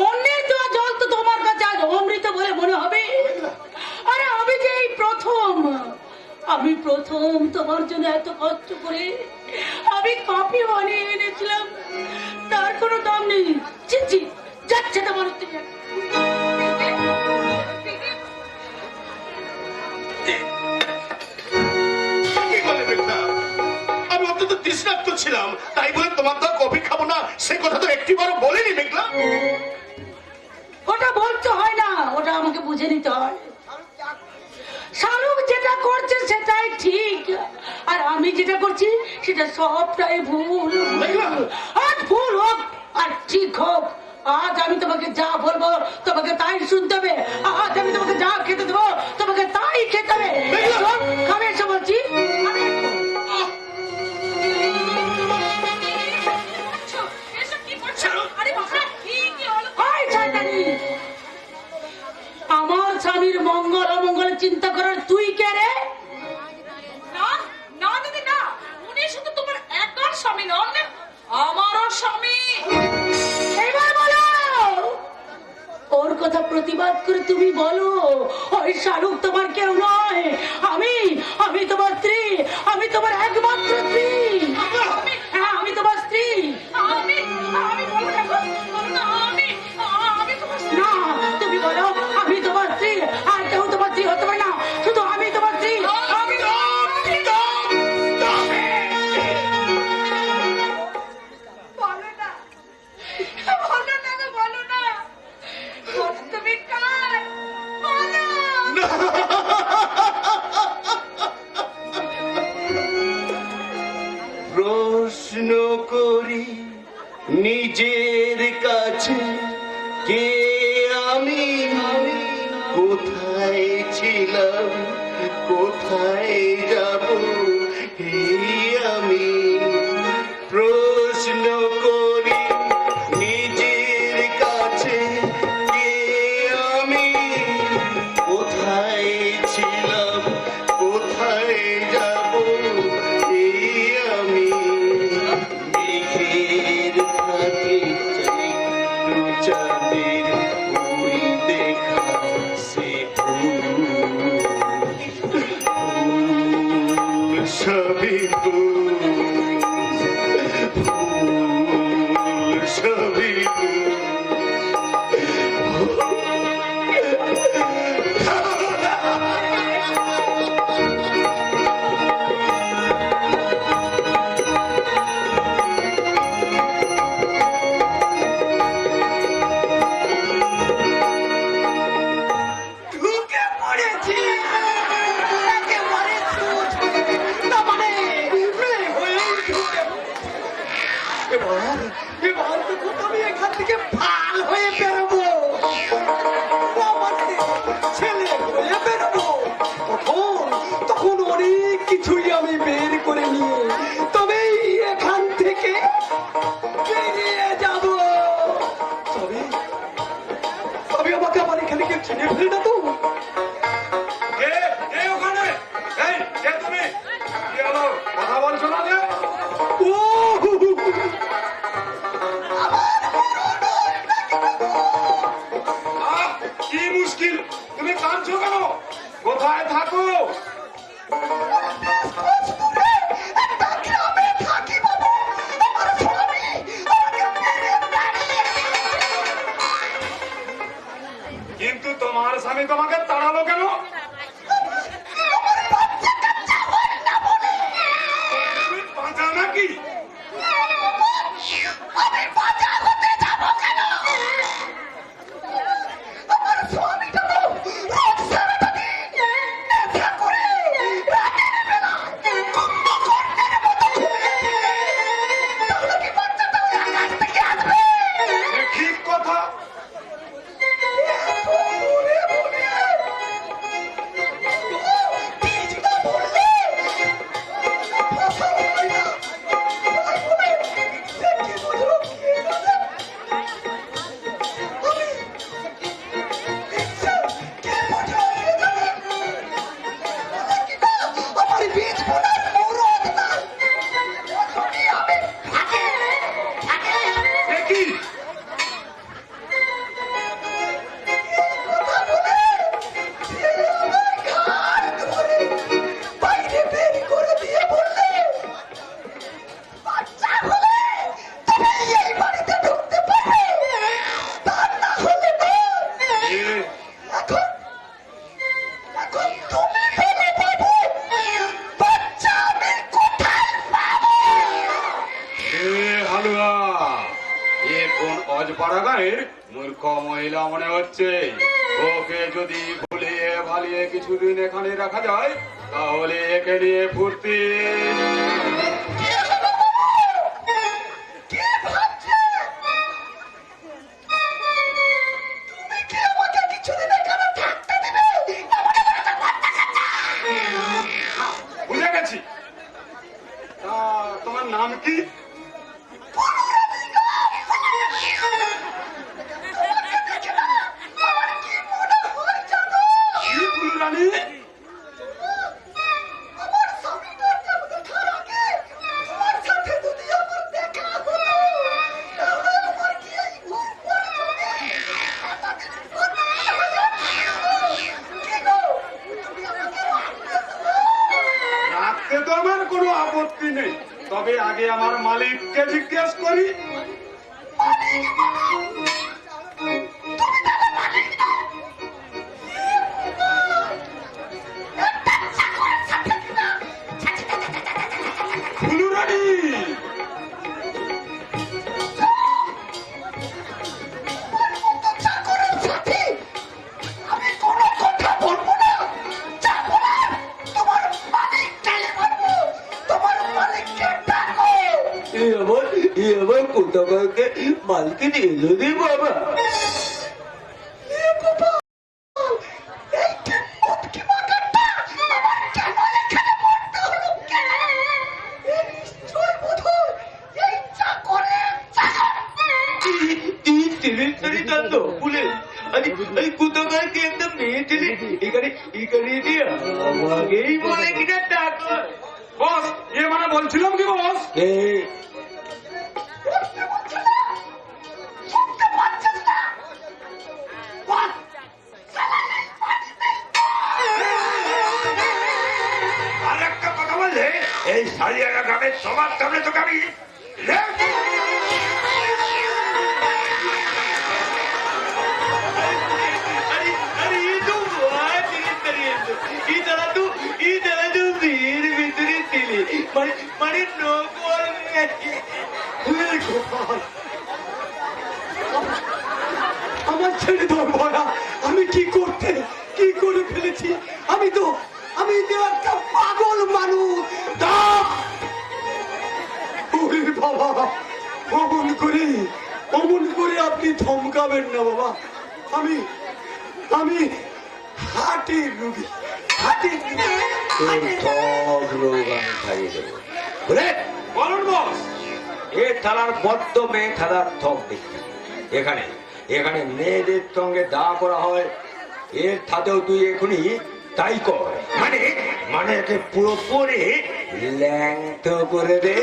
অন্যের দেওয়া জল তো তোমার কাছে আজ অমৃত বলে মনে হবে। আরে আমি যে এই আমি প্রথম তোমার জন্য এত কষ্ট করে আমি কফি বানিয়ে এনেছিলাম, তার কোনো দাম নেই। চিচি যাচ্ছে না বলো তুমি। কি বলে মেঘনাথ? আমি অত্যন্ত তৃষ্ণার্ত ছিলাম, তাই বলে তোমার তো কফি খাবো না সে কথা তো একটিবারও বলিনি মেঘনাথ। ওটা বলতে হয় না, ওটা আমাকে বুঝে নিতে হয়। শাহরুখ যেটা করছে সেটাই ঠিক, আর আমি যেটা করছি সেটা সবটাই ভুল। আজ ভুল হোক আর ঠিক হোক, আজ আমি তোমাকে যা বলবো তোমাকে তাই শুনতে হবে। আজ আমি তোমাকে যা খেতে দেবো তোমাকে তাই খেতে হবে। খাবে এসে বলছি। আমার স্বামীর মঙ্গল অমঙ্গল চিন্তা করার তুই কে রে? না দিদি না, উনি শুধু তোমার একার স্বামী নন, আমারও স্বামী। এবার বলো, ওর কথা প্রতিবাদ করে তুমি বলো ওই শাহরুখ তোমার কেউ নয়। আমি তোমার স্ত্রী, আমি তোমার একমাত্র স্ত্রী। হ্যাঁ, আমি তোমার স্ত্রী। আমি বলবো না, বলো না, আমি তোমার স্ত্রী। না, তুমি বলো আমি তোমার স্ত্রী, আর কেউ তোমার স্ত্রী হতে পারে না, শুধু আমি তোমার স্ত্রী। বলো না, বলো না গো, বলো না, তুমি কার? বলো। প্রশ্ন করি নিজের কাছে, কে আমি, কোথায় ছিলাম, কোথায় যাব এই আমি। প্রশ্ন করি নিজের কাছে, কে আমি, কোথায় ছিলাম, কোথায় যাব এই আমি। মেঘের ফাঁকে একটু চাঁদের ওই দেখা সে ফুল, সবই ফুল, ফুল সবই ফুল। ঢুকে পড়েছি একেবারে চোট। না মানে মেয়ে হয়েই ঢুকে পড়েছি। এবার তো আমি এখান থেকে ফাল হয়ে বেরোবো, না মানে ছেলে হয়ে বেরোবো। তখন অনেক কিছুই আমি বের করে নিয়ে তবেই এখান থেকে বেরিয়ে যাব। তবে আমাকে আমার এখানে কেউ চিনে ফেলে না তো? কথা বলছো না যে? ও কি মুশকিল, তুমি কাঁদছো কেন? কোথায় থাকো? কিন্তু তোমার স্বামী তোমাকে তাড়ালো কেন? নাকি? আমি বাজা হতে যাব কেন? আমার স্বামীটা তো রোজ সারাটা দিন নেশা করে রাতের বেলা কুম্ভকর্ণের মতো ঘুরে। তাহলে কি বাচ্চাটা ওই আকাশ থেকে আসবে? এ ঠিক কথা। এত মনে মনে বীজ না বললে ফসল হয় না। তাই বলে সে কি বুঝলো কে জানে? আমি ইচ্ছা কে বুঝলো কে জানে? বলে কি না, আমার বীজ বোনার মুরদ না। ওজনই আমি থাকে। এ কি? কথা বলে সে আমার ঘাড় ধরে বাইরে বের করে দিয়ে বললে, বাচ্চা হলে তবে এই বাড়িতে ঢুকতে পারবে, তা না হলে না। এ এখন এখন তুমি বলে বাবু, বাচ্চা আমি কোথায় পাবো? এ হালুয়া, এ কোন অজপাড়া গায়ের মূর্খ মহিলা মনে হচ্ছে। ওকে যদি ভুলিয়ে ভালিয়ে কিছুদিন এখানে রাখা যায় তাহলে একে নিয়ে ফুর্তি। কে হলো বাবু? কে ভাবছে? তুমি কি আমাকে কিছুদিন এখানে থাকতে দেবে? আমাকে একটা বাচ্চা কাচ্চা। বুঝে গেছি। তা তোমার নাম কি? তোমাকে দেখে না আমার কি মনে হয় জানো? কি ফুলরানী? আমার স্বামীটার যেমন দেখার আগে তোমার সাথে যদি আমার দেখা হতো, তাহলে আমার কি এই ভুল পড়ে যাবে? এতদিন পর দেখা হলো। কি গো? তুমি আমাকে রাখতে দেবে? রাখতে তো আমার কোনো আপত্তি নেই, তবে আগে আমার মালিককে জিজ্ঞেস করি। ফুলরানী, চাকরের সাথে আমি কোনো কথা বলবো না। যা বলার তোমার মালিককে বলবো। তোমার মালিককে ডাকো। এ আবার কোথাকারকে মালকিন এলো রে বাবা। এ বাবা, এই কিম্মত কি মাগাটা আমার কেন এখানে মরতে হলো কেন? এ নিশ্চয় বোধহয় এই চাকরের চাকর। কোথাকারকে একটা মেয়ে ছেলে এখানে এখানে দিয়ে আমাকেই বলে কিনা ডাকো। বস, এ মানে বলছিলাম কি বস? শুনতে পাচ্ছিস না? শুনতে পাচ্ছিস না? বল, শালা এই মাটিতে আর একটা কথা বললে এই সালিয়ানা গ্রামের সবার সামনে তোকে আমি মানে আমার ছেড়ে দাও ভরা। আমি কি করে ফেলেছি? আমি তো একটা পাগল মানুষ। দাও! ওরে বাবা, অমন করে আপনি ধমকাবেন না বাবা। আমি হার্টের রোগী। সব রোগ আমি খাইয়ে দেবো। বলুন বস। এ থানার বড্ড মেয়ে থানার থক দেখতে এখানে এখানে মেয়েদের সঙ্গে দা করা হয়। এর সাথেও তুই এখনই তাই কর, মানে মানে একে পুরোপুরি ল্যাংট করে দে।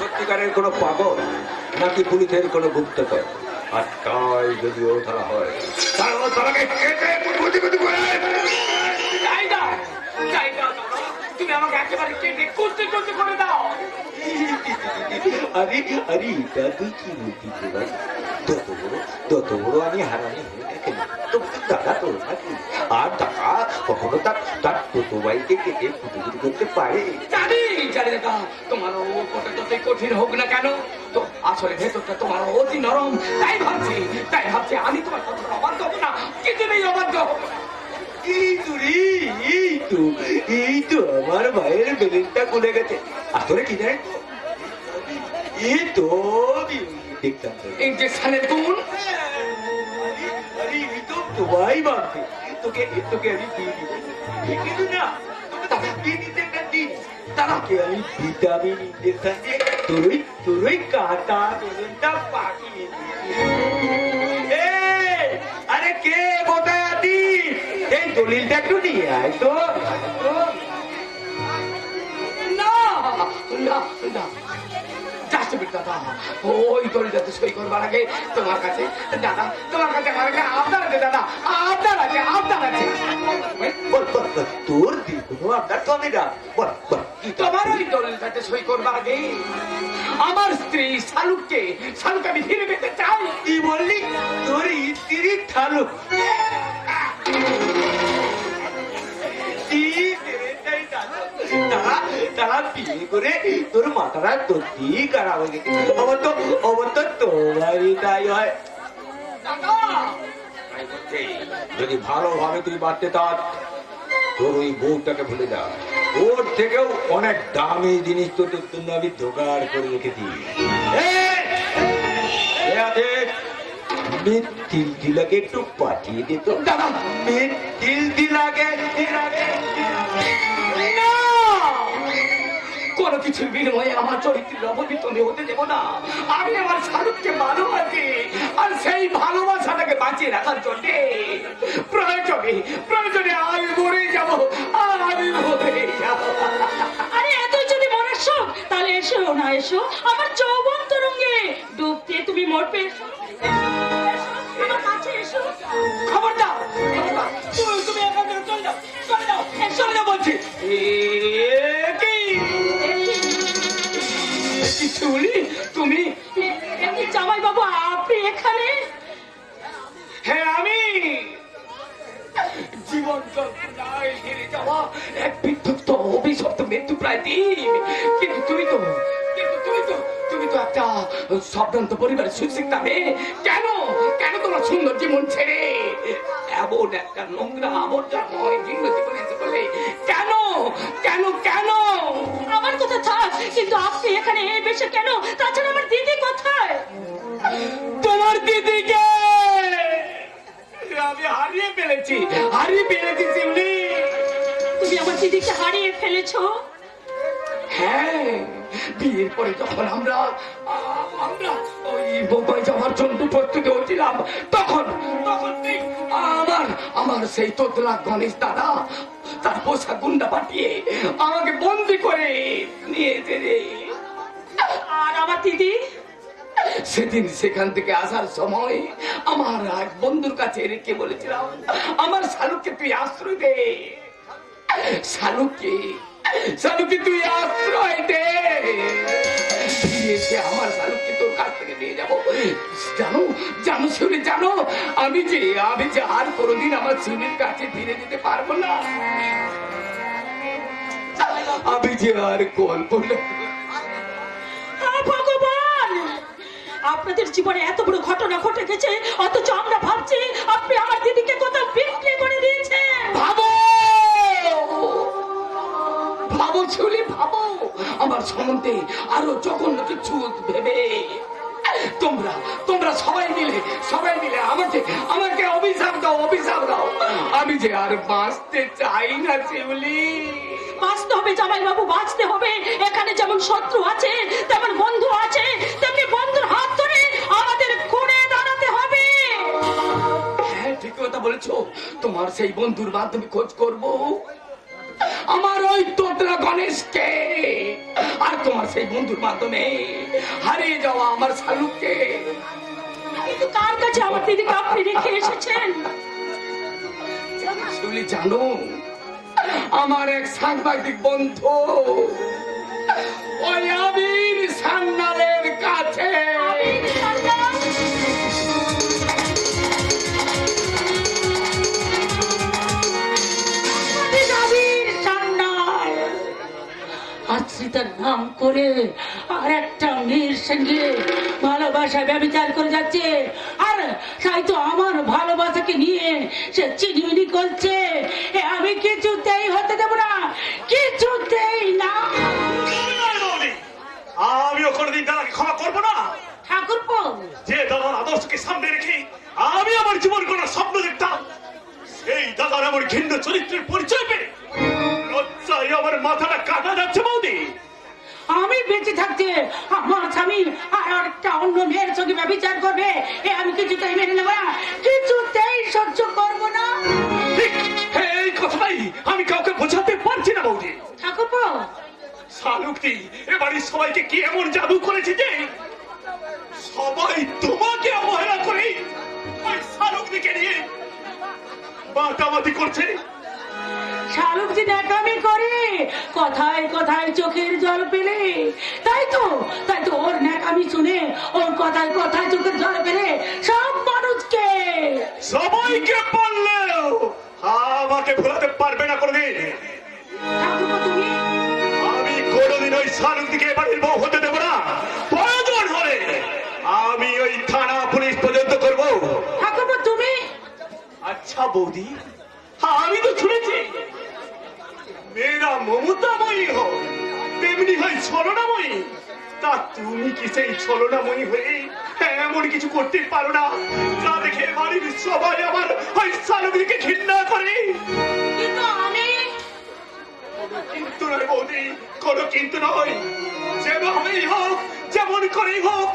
সত্যিকারের কোনো পাগল নাকি পুলিশের কোনো গুপ্তচর? আর তাই যদি ওঠা হয় তাহলে ও তোমাকে কেটে কুটি কুটি করে যাই না, যাই না দাদা, তুমি আমাকে একেবারে কেটে কুচি কুচি করে দাও। আরে আরে এটা তুই কি বলছিস রে ভাই? তত বড় আমি হারামি হয়ে গেছে তো দাদা তোর নাকি আর টাকা কখনো তার ছোট ভাইকে কেটে ফুটি করতে পারে? জানি জানি দাদা, তোমার ও কত যতই কঠিন হোক না কেন, তো আসলে ভেতরটা তোমার অতি নরম। তাই ভাবছি আমি তোমার কথা অবাধ্য হবো না, কিছু নেই অবাধ্য হবো না। এই তো আমার ভাইয়ের বেলেনটা খুলে গেছে। আসলে কি জানি তো এই তো দেখতাম ইঞ্জেকশনের গুণ আরে এই তো তোমায় মানতে তোকে আমি দিয়ে দিব কিন্তু না তোকে দিয়ে দিতে একটা দিন তাকে আমি ভিটামিন ইঞ্জেকশন দিয়ে তোরই কাটা বেলেনটা পাকিয়ে দিয়েছি। আরে কে কোথায় আছিস? এই দলিলটা একটু নিয়ে আয় তো। না না না, দাদা ওই দড়িটাতে সই করবার আগে তোমার কাছে দাদা, তোমার কাছে আমার একটা আবদার আছে দাদা, আবদার আছে। বল তোর দিল কোনো আপনার তো আমি না বল তোমার ওই দলিলটাতে সই করবার আগে আমার স্ত্রী শালুককে আমি ফিরে পেতে চাই। কি বললি? তোর স্ত্রী ঠালু তারা বিয়ে করে তোর মাথাটা সত্যি খারাপ হয়ে গেছে। আমার তো তোমারই তাই হয়। দাদা যদি ভালোভাবে তুই বাঁচতে চাস তোর ওই বউটাকে ভুলে যা। ওর থেকেও অনেক দামি জিনিস তো তোর জন্য আমি জোগাড় করে রেখেছি। তিলকে একটু পাঠিয়ে দিত দাদা তিলকে কোনো কিছুর বিনিময়ে আমার চরিত্রের অবনীত আমি হতে দেবো না। আমি আমার শালুককে ভালোবাসি, আর সেই ভালোবাসাটাকে বাঁচিয়ে রাখার জন্য প্রয়োজনে আমি মরে যাবো। আরে এতই যদি মরার শখ, তাহলে এসো না, এসো আমার যৌবন তরঙ্গে ডুব দিয়ে তুমি মরবে। এসো, আমার কাছে এসো। খবরদার তুমি এখান থেকে চলে যাও বলছি। তুমি জামাই বাবু, আপনি এখানে? হ্যাঁ আমি জীবন যন্ত্রণায় হেরে যাওয়া এক বিধ্বস্ত অভিশপ্ত মৃত্যু প্রায় দিন। কিন্তু তুমি তো একটা স্বভ্রান্ত পরিবারের সুশিক্ষা মেয়ে। কেন তোমার সুন্দর জীবন ছেড়ে এমন একটা নোংরা আবর্জনাময় জীর্ণ জীবনে এসে বলে কেন? আমার কথা থাক, কিন্তু আপনি এখানে বেশে কেন? তাছাড়া আমার দিদি কোথায়? তোমার দিদিকে আমি হারিয়ে ফেলেছি শিউলি। তুমি আমার দিদিকে হারিয়ে ফেলেছো? হ্যাঁ, বিয়ের পরে যখন আমরা ওই বোম্বাই যাওয়ার জন্য প্রস্তুতি হচ্ছিলাম, তখন ঠিক আমার সেই তোতলা গণেশ দাদা তার পোষা গুন্ডা পাঠিয়ে আমাকে বন্দি করে নিয়ে যেতে। আর আমার দিদি? সেদিন সেখান থেকে আসার সময় আমার এক বন্ধুর কাছে রেখে বলেছিলাম, আমার শালুককে তুই আশ্রয় দে। শালুককে তুই আশ্রয় দে। আমার শালুককে তোর কাছ থেকে নিয়ে যাবো। জানো শিউলি, জানো আমি যে আর কোনোদিন আমার শিউলির কাছে ফিরে যেতে পারবো না। আমি যে আর কল্পনা। ভগবান, আপনাদের জীবনে এত বড় ঘটনা ঘটে গেছে, অথচ আমরা ভাবছি আপনি আমার দিদিকে কোথাও বিক্রি করে দিয়েছেন। ভাবো শিউলি, ভাবো আমার সম্বন্ধে আরো জঘন্য কিছু ভেবে তোমরা সবাই মিলে আমাকে অভিশাপ দাও। আমি যে আর বাঁচতে চাই না শিউলি। বাঁচতে হবে জামাই বাবু, বাঁচতে হবে। এখানে যেমন শত্রু আছে তেমন বন্ধু আছে, তেমনি বন্ধুর হাত ধরে আমাদের ঘুরে দাঁড়াতে হবে। হ্যাঁ, ঠিক কথা বলেছো। তোমার সেই বন্ধুর মাধ্যমে খোঁজ করব আমার ওই তোতলা গণেশকে, আর তোমার সেই বন্ধুর মাধ্যমে হারিয়ে যাওয়া আমার শালুককে। কিন্তু কার কাছে আমার দিদিকে আপনি রেখে এসেছেন? আসলে জানো, আমার এক সাংবাদিক বন্ধু ওই আবির সান্নালের কাছে। আশ্রিতার নাম করে আর একটা মেয়ের সঙ্গে ভালোবাসা ব্যবচার করে যাচ্ছে, আর তাই তো আমার ভালোবাসাকে নিয়ে সে চিনিমিনি করছে। আমি কিছুতেই হতে দেব না, কিছুতেই না। আমিও কোনোদিন দাদাকে ক্ষমা করবো না। ঠাকুরপো, যে দাদার আদর্শকে সামনে রেখে আমি আমার জীবন গড়ার স্বপ্ন দেখতাম, সেই দাদার আমার ঘৃণ্য চরিত্রের পরিচয় পেয়ে লজ্জায় আমার মাথাটা কাটা যাচ্ছে বৌদি। আমি বেঁচে থাকতে আমার স্বামী আর একটা অন্য মেয়ের সঙ্গে ব্যবচার করবে, আমি কিছুতেই মেনে নেব না, কিছুতেই সহ্য করবো না। ঠিক এই কথাই আমি কাউকে বোঝাতে পারছি না বৌদি। ঠাকুরপো, শালুকদি এবারে সবাইকে কি এমন জাদু করেছে যে সবাই তোমাকে অবহেলা করে ওই শালুকদিকে নিয়ে মাতামাতি করছে। শালুক যে ন্যাকামি করে, কথায় কথায় চোখের জল পেলে, তাই তো ওর ন্যাকামি শুনে, ওর কথায় কথায় চোখের জল পেলে সব মানুষকে, সবাইকে পারলেও আমাকে ভোলাতে পারবে না কোনদিন। ঠাকুরপো, তুমি আমি কোনদিন ওই শালুকদিকে বাড়ির বউ হতে দেবো না। প্রয়োজন হলে আমি ওই থানা পুলিশ পর্যন্ত করবো। ঠাকুরপো, তুমি আচ্ছা বৌদি, আমি তো শুনেছি মেয়েরা মমতাময়ী হয় তেমনি হয় ছলনাময়ী। তা তুমি কি সেই ছলনাময়ী হয়ে এমন কিছু করতে পারো না যা দেখে বাড়ির সবাই আমার ওই শালুকদিকে ঘৃণা করে? কিন্তু আমি কিন্তু নয় বৌদি, কোনো কিন্তু নয়। যেভাবেই হোক, যেমন করেই হোক,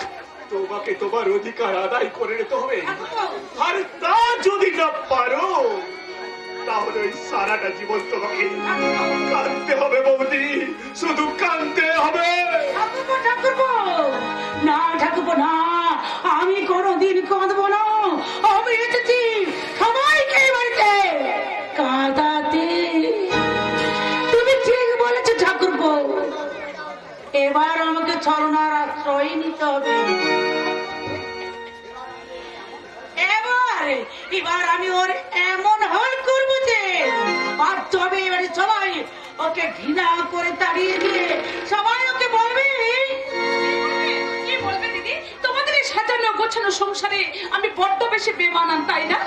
তোমাকে তোমার অধিকার আদায় করে নিতে হবে। আর তা যদি না পারো তাহলে ওই সারাটা জীবন তোমাকে কাঁদতে হবে বৌদি, শুধু কাঁদতে হবে। ঠাকুরপো, না ঠাকুরপো, না, আমি কোনোদিন কাঁদবো না। আমি এসেছি সবাইকে এই বাড়িতে কাঁদাতে। তুমি ঠিক বলেছো ঠাকুরপো, এবার আমাকে ছলনার আশ্রয় নিতে হবে। এবার আমি ওর এমন হাল করবো যে আর তবে এবারে সবাই ওকে ঘৃণা করে তাড়িয়ে দিয়ে সবাই ওকে বলবে, কি বলবে দিদি? তোমাদের এই সাজানো গোছানো সংসারে আমি বড্ড বেশি বেমানান, তাই না?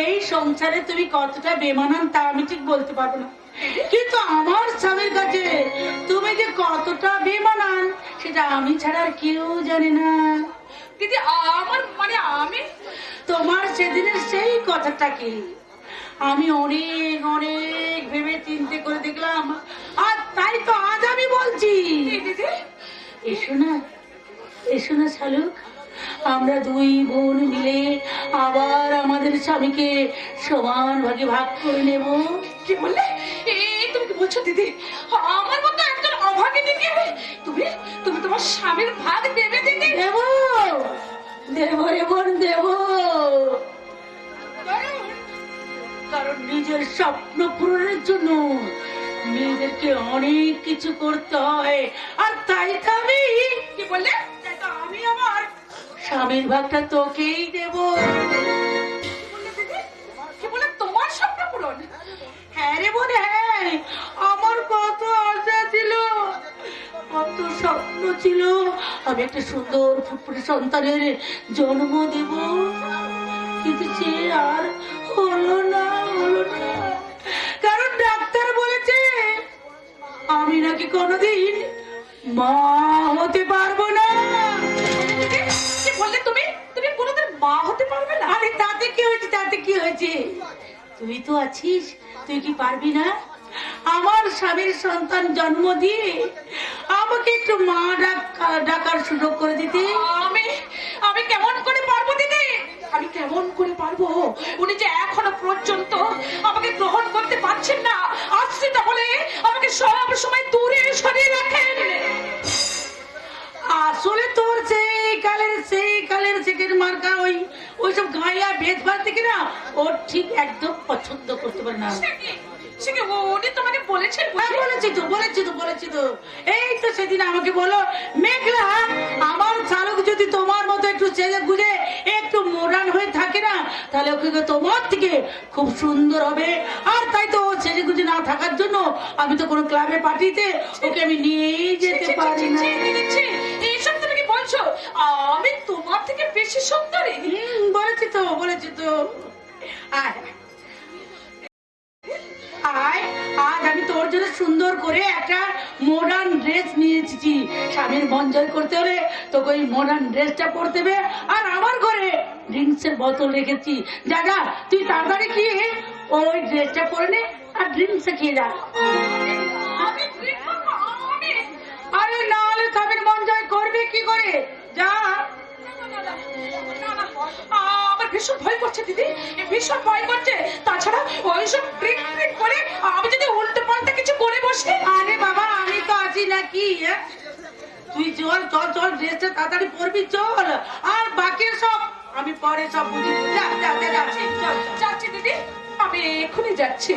এই সংসারে তুমি কতটা বেমানান তা আমি ঠিক বলতে পারবো না, কিন্তু আমার স্বামীর কাছে তুমি যে কতটা বেমানান সেটা আমি ছাড়া আর কেউ জানে না। দিদি, আমার মানে আমি তোমার সেদিনের সেই কথাটা কি আমি অনেক অনেক ভেবে চিন্তে করে দেখলাম, আর তাই তো আজ আমি বলছি। দিদি, এসো না শালুক, আমরা দুই বোন মিলে আবার আমাদের স্বামীকে সমান ভাগে ভাগ করে নেব। কি বললে? তুমি কি বলছো দিদি? আমার মতো একজন অভাগিনীকে তুমি তুমি তোমার স্বামীর ভাগ দেবে দিদি? দেব রে বোন, দেব। কারণ নিজের স্বপ্ন পূরণের জন্য মেয়েদেরকে অনেক কিছু করতে হয়, আর তাই তো আমি, কি বললে? তাই তো আমি আমার স্বামীর ভাগটা তোকেই দেব। কি বলে তোমার স্বপ্ন পূরণ? হ্যাঁ রে বোন, হ্যাঁ, আমার কত আশা ছিল, কত স্বপ্ন ছিল আমি একটা সুন্দর ফুটফুটে সন্তানের জন্ম দেব, কিন্তু সে আর হলো না। কারণ ডাক্তার বলেছে আমি নাকি কোনোদিন মা হতে পারবো না। কি বললে তুমি? তুমি কোনোদিন মা হতে পারবে না? আরে তাতে কি হয়েছে, তাতে কি হয়েছে? তুই তো আছিস, তুই কি পারবি না আমার স্বামীর সন্তান জন্ম দিয়ে আমাকে একটু মা ডাকার সুযোগ করে দিতে? আমি কেমন করে পারবো দিদি? আমি কেমন করে পারবো? উনি যে এখনো পর্যন্ত আমাকে গ্রহণ করতে পারছেন না, আসছে তাহলে আমাকে সব সময় দূরে সরিয়ে রাখেন। আসলে তোর সেই কালের থেকে মার্কা ওইসব গায়া বেদ ভাত থেকে না ও ঠিক একদম পছন্দ করতে পারে না। সে কি উনি তোমাকে বলেছেন? হ্যাঁ, বলেছি তো। এই তো সেদিন আমাকে বলো, মেঘলা আমার চালক যদি তোমার মতো একটু সেজে গুজে একটু মডার্ন হয়ে থাকে না, তাহলে ওকে তোমার থেকে খুব সুন্দর হবে। আর তাই তো ও সেজে গুজে না থাকার জন্য আমি তো কোনো ক্লাবে পার্টিতে ওকে আমি নিয়েই যেতে পারি না। এইসব তুমি কি বলছো? আমি তোমার থেকে বেশি সুন্দরী? বলেছি তো। আয়, আজ আমি তোর জন্য সুন্দর করে একটা মডার্ন ড্রেস নিয়ে এসেছি। স্বামীর মন জয় করতে হলে তোকে ওই মডার্ন ড্রেসটা পরতে হবে। আর আমার ঘরে ড্রিঙ্কসের বোতল রেখেছি। যা তুই তাড়াতাড়ি গিয়ে ওই ড্রেসটা পরে নে আর ড্রিঙ্কস খেয়ে যা। আরে না হলে স্বামীর মন জয় করবে কি করে? যা। আমার ভীষণ ভয় করছে দিদি, ভীষণ ভয় করছে। তাছাড়া ওইসব ড্রিঙ্ক করে আমি যদি উল্টো পাল্টা কিছু করে বসি। আরে বাবা, আমি তো আছি নাকি? তুই চল ড্রেসটা তাড়াতাড়ি পরবি, চল। আর বাকি সব আমি পরে সব বুঝি। যাচ্ছি দিদি, আমি এখনই যাচ্ছি।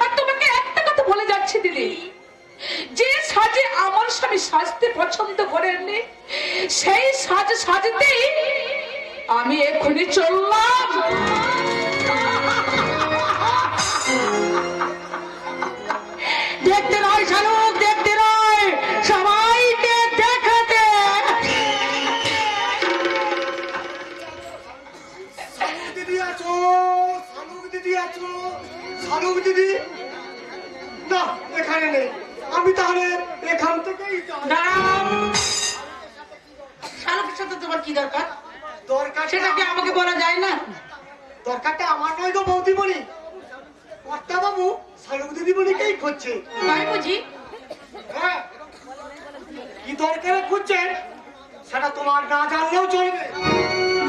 আর তোমাকে একটা কথা বলে যাচ্ছি দিদি, যে সাজে আমার স্বামী সাজতে পছন্দ করেননি, সেই সাজ সাজতেই আমি এখনই চললাম। দেখতে নয় শালুক, দেখতে নয়, সবাইকে দেখাতে। দিদি আছো? শালুক দিদি না, এখানে নেই। আমি তাহলে এখান থেকেই যাই। দাঁড়াও, শালুকের সাথে তোমার কি দরকার? সেটা কি আমাকে বলা যায় না? দরকারটা আমার নয় গো বৌদিমণি। কর্তা বাবু শালুক দিদিমণিকেই খুঁজছে। তাই বুঝি? হ্যাঁ, কি দরকারে খুঁজছেন সেটা তোমার না জানলেও চলবে।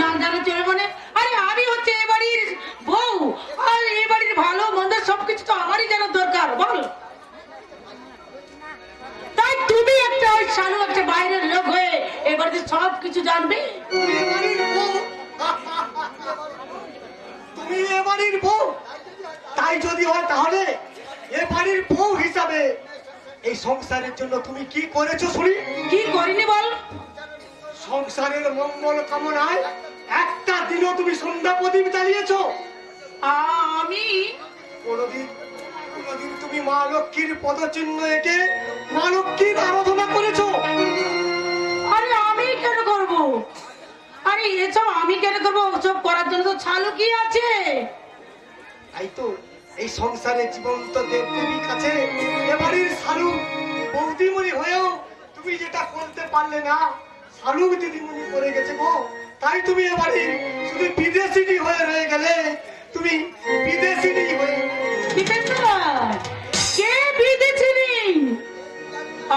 না জানো চলে মানে? আরে আমি হচ্ছে এ বাড়ির বউ, আর এ বাড়ির ভালো মন্দ সবকিছু তো আমারই জানার দরকার, বল। তাই তুমি একটা ওই শালু একটা বাইরের লোক হয়ে এ বাড়িতে সবকিছু জানবে? তুমি এ বাড়ির বউ? তাই যদি হয় তাহলে এ বাড়ির বউ হিসাবে এই সংসারের জন্য তুমি কি করেছো শুনি? কি করিনি বল? সংসারের মঙ্গল কামনায় একটা দিনও তুমি সন্ধ্যা প্রদীপ জ্বালিয়েছো? আমি কোনদিন তুমি মা লক্ষ্মীর পদচিহ্ন এঁকে মা লক্ষ্মীর আরাধনা করেছো? আরে আমি কেন করব? আরে এসব আমি কেন করবো? ওসব করার জন্য তো ছালু কি আছে? তাই তো এই সংসারে জীবন্ত দেবদেবীর কাছে এবাড়ির শালুক বৌদিমণি হয়েও তুমি যেটা করতে পারলে না, শালুক দিদিমণি করে গেছে গো। তাই তুমি এবারে শুধু বিদেশিনী হয়ে রয়ে গেলে। তুমি বিদেশিনী হয়ে কে বিদেশিনী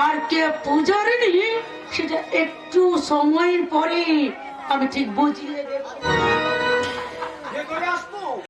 আর কে পূজারিনী সেটা একটু সময়ের পরে আমি ঠিক বুঝিয়ে দেব। ভেতরে আসবো?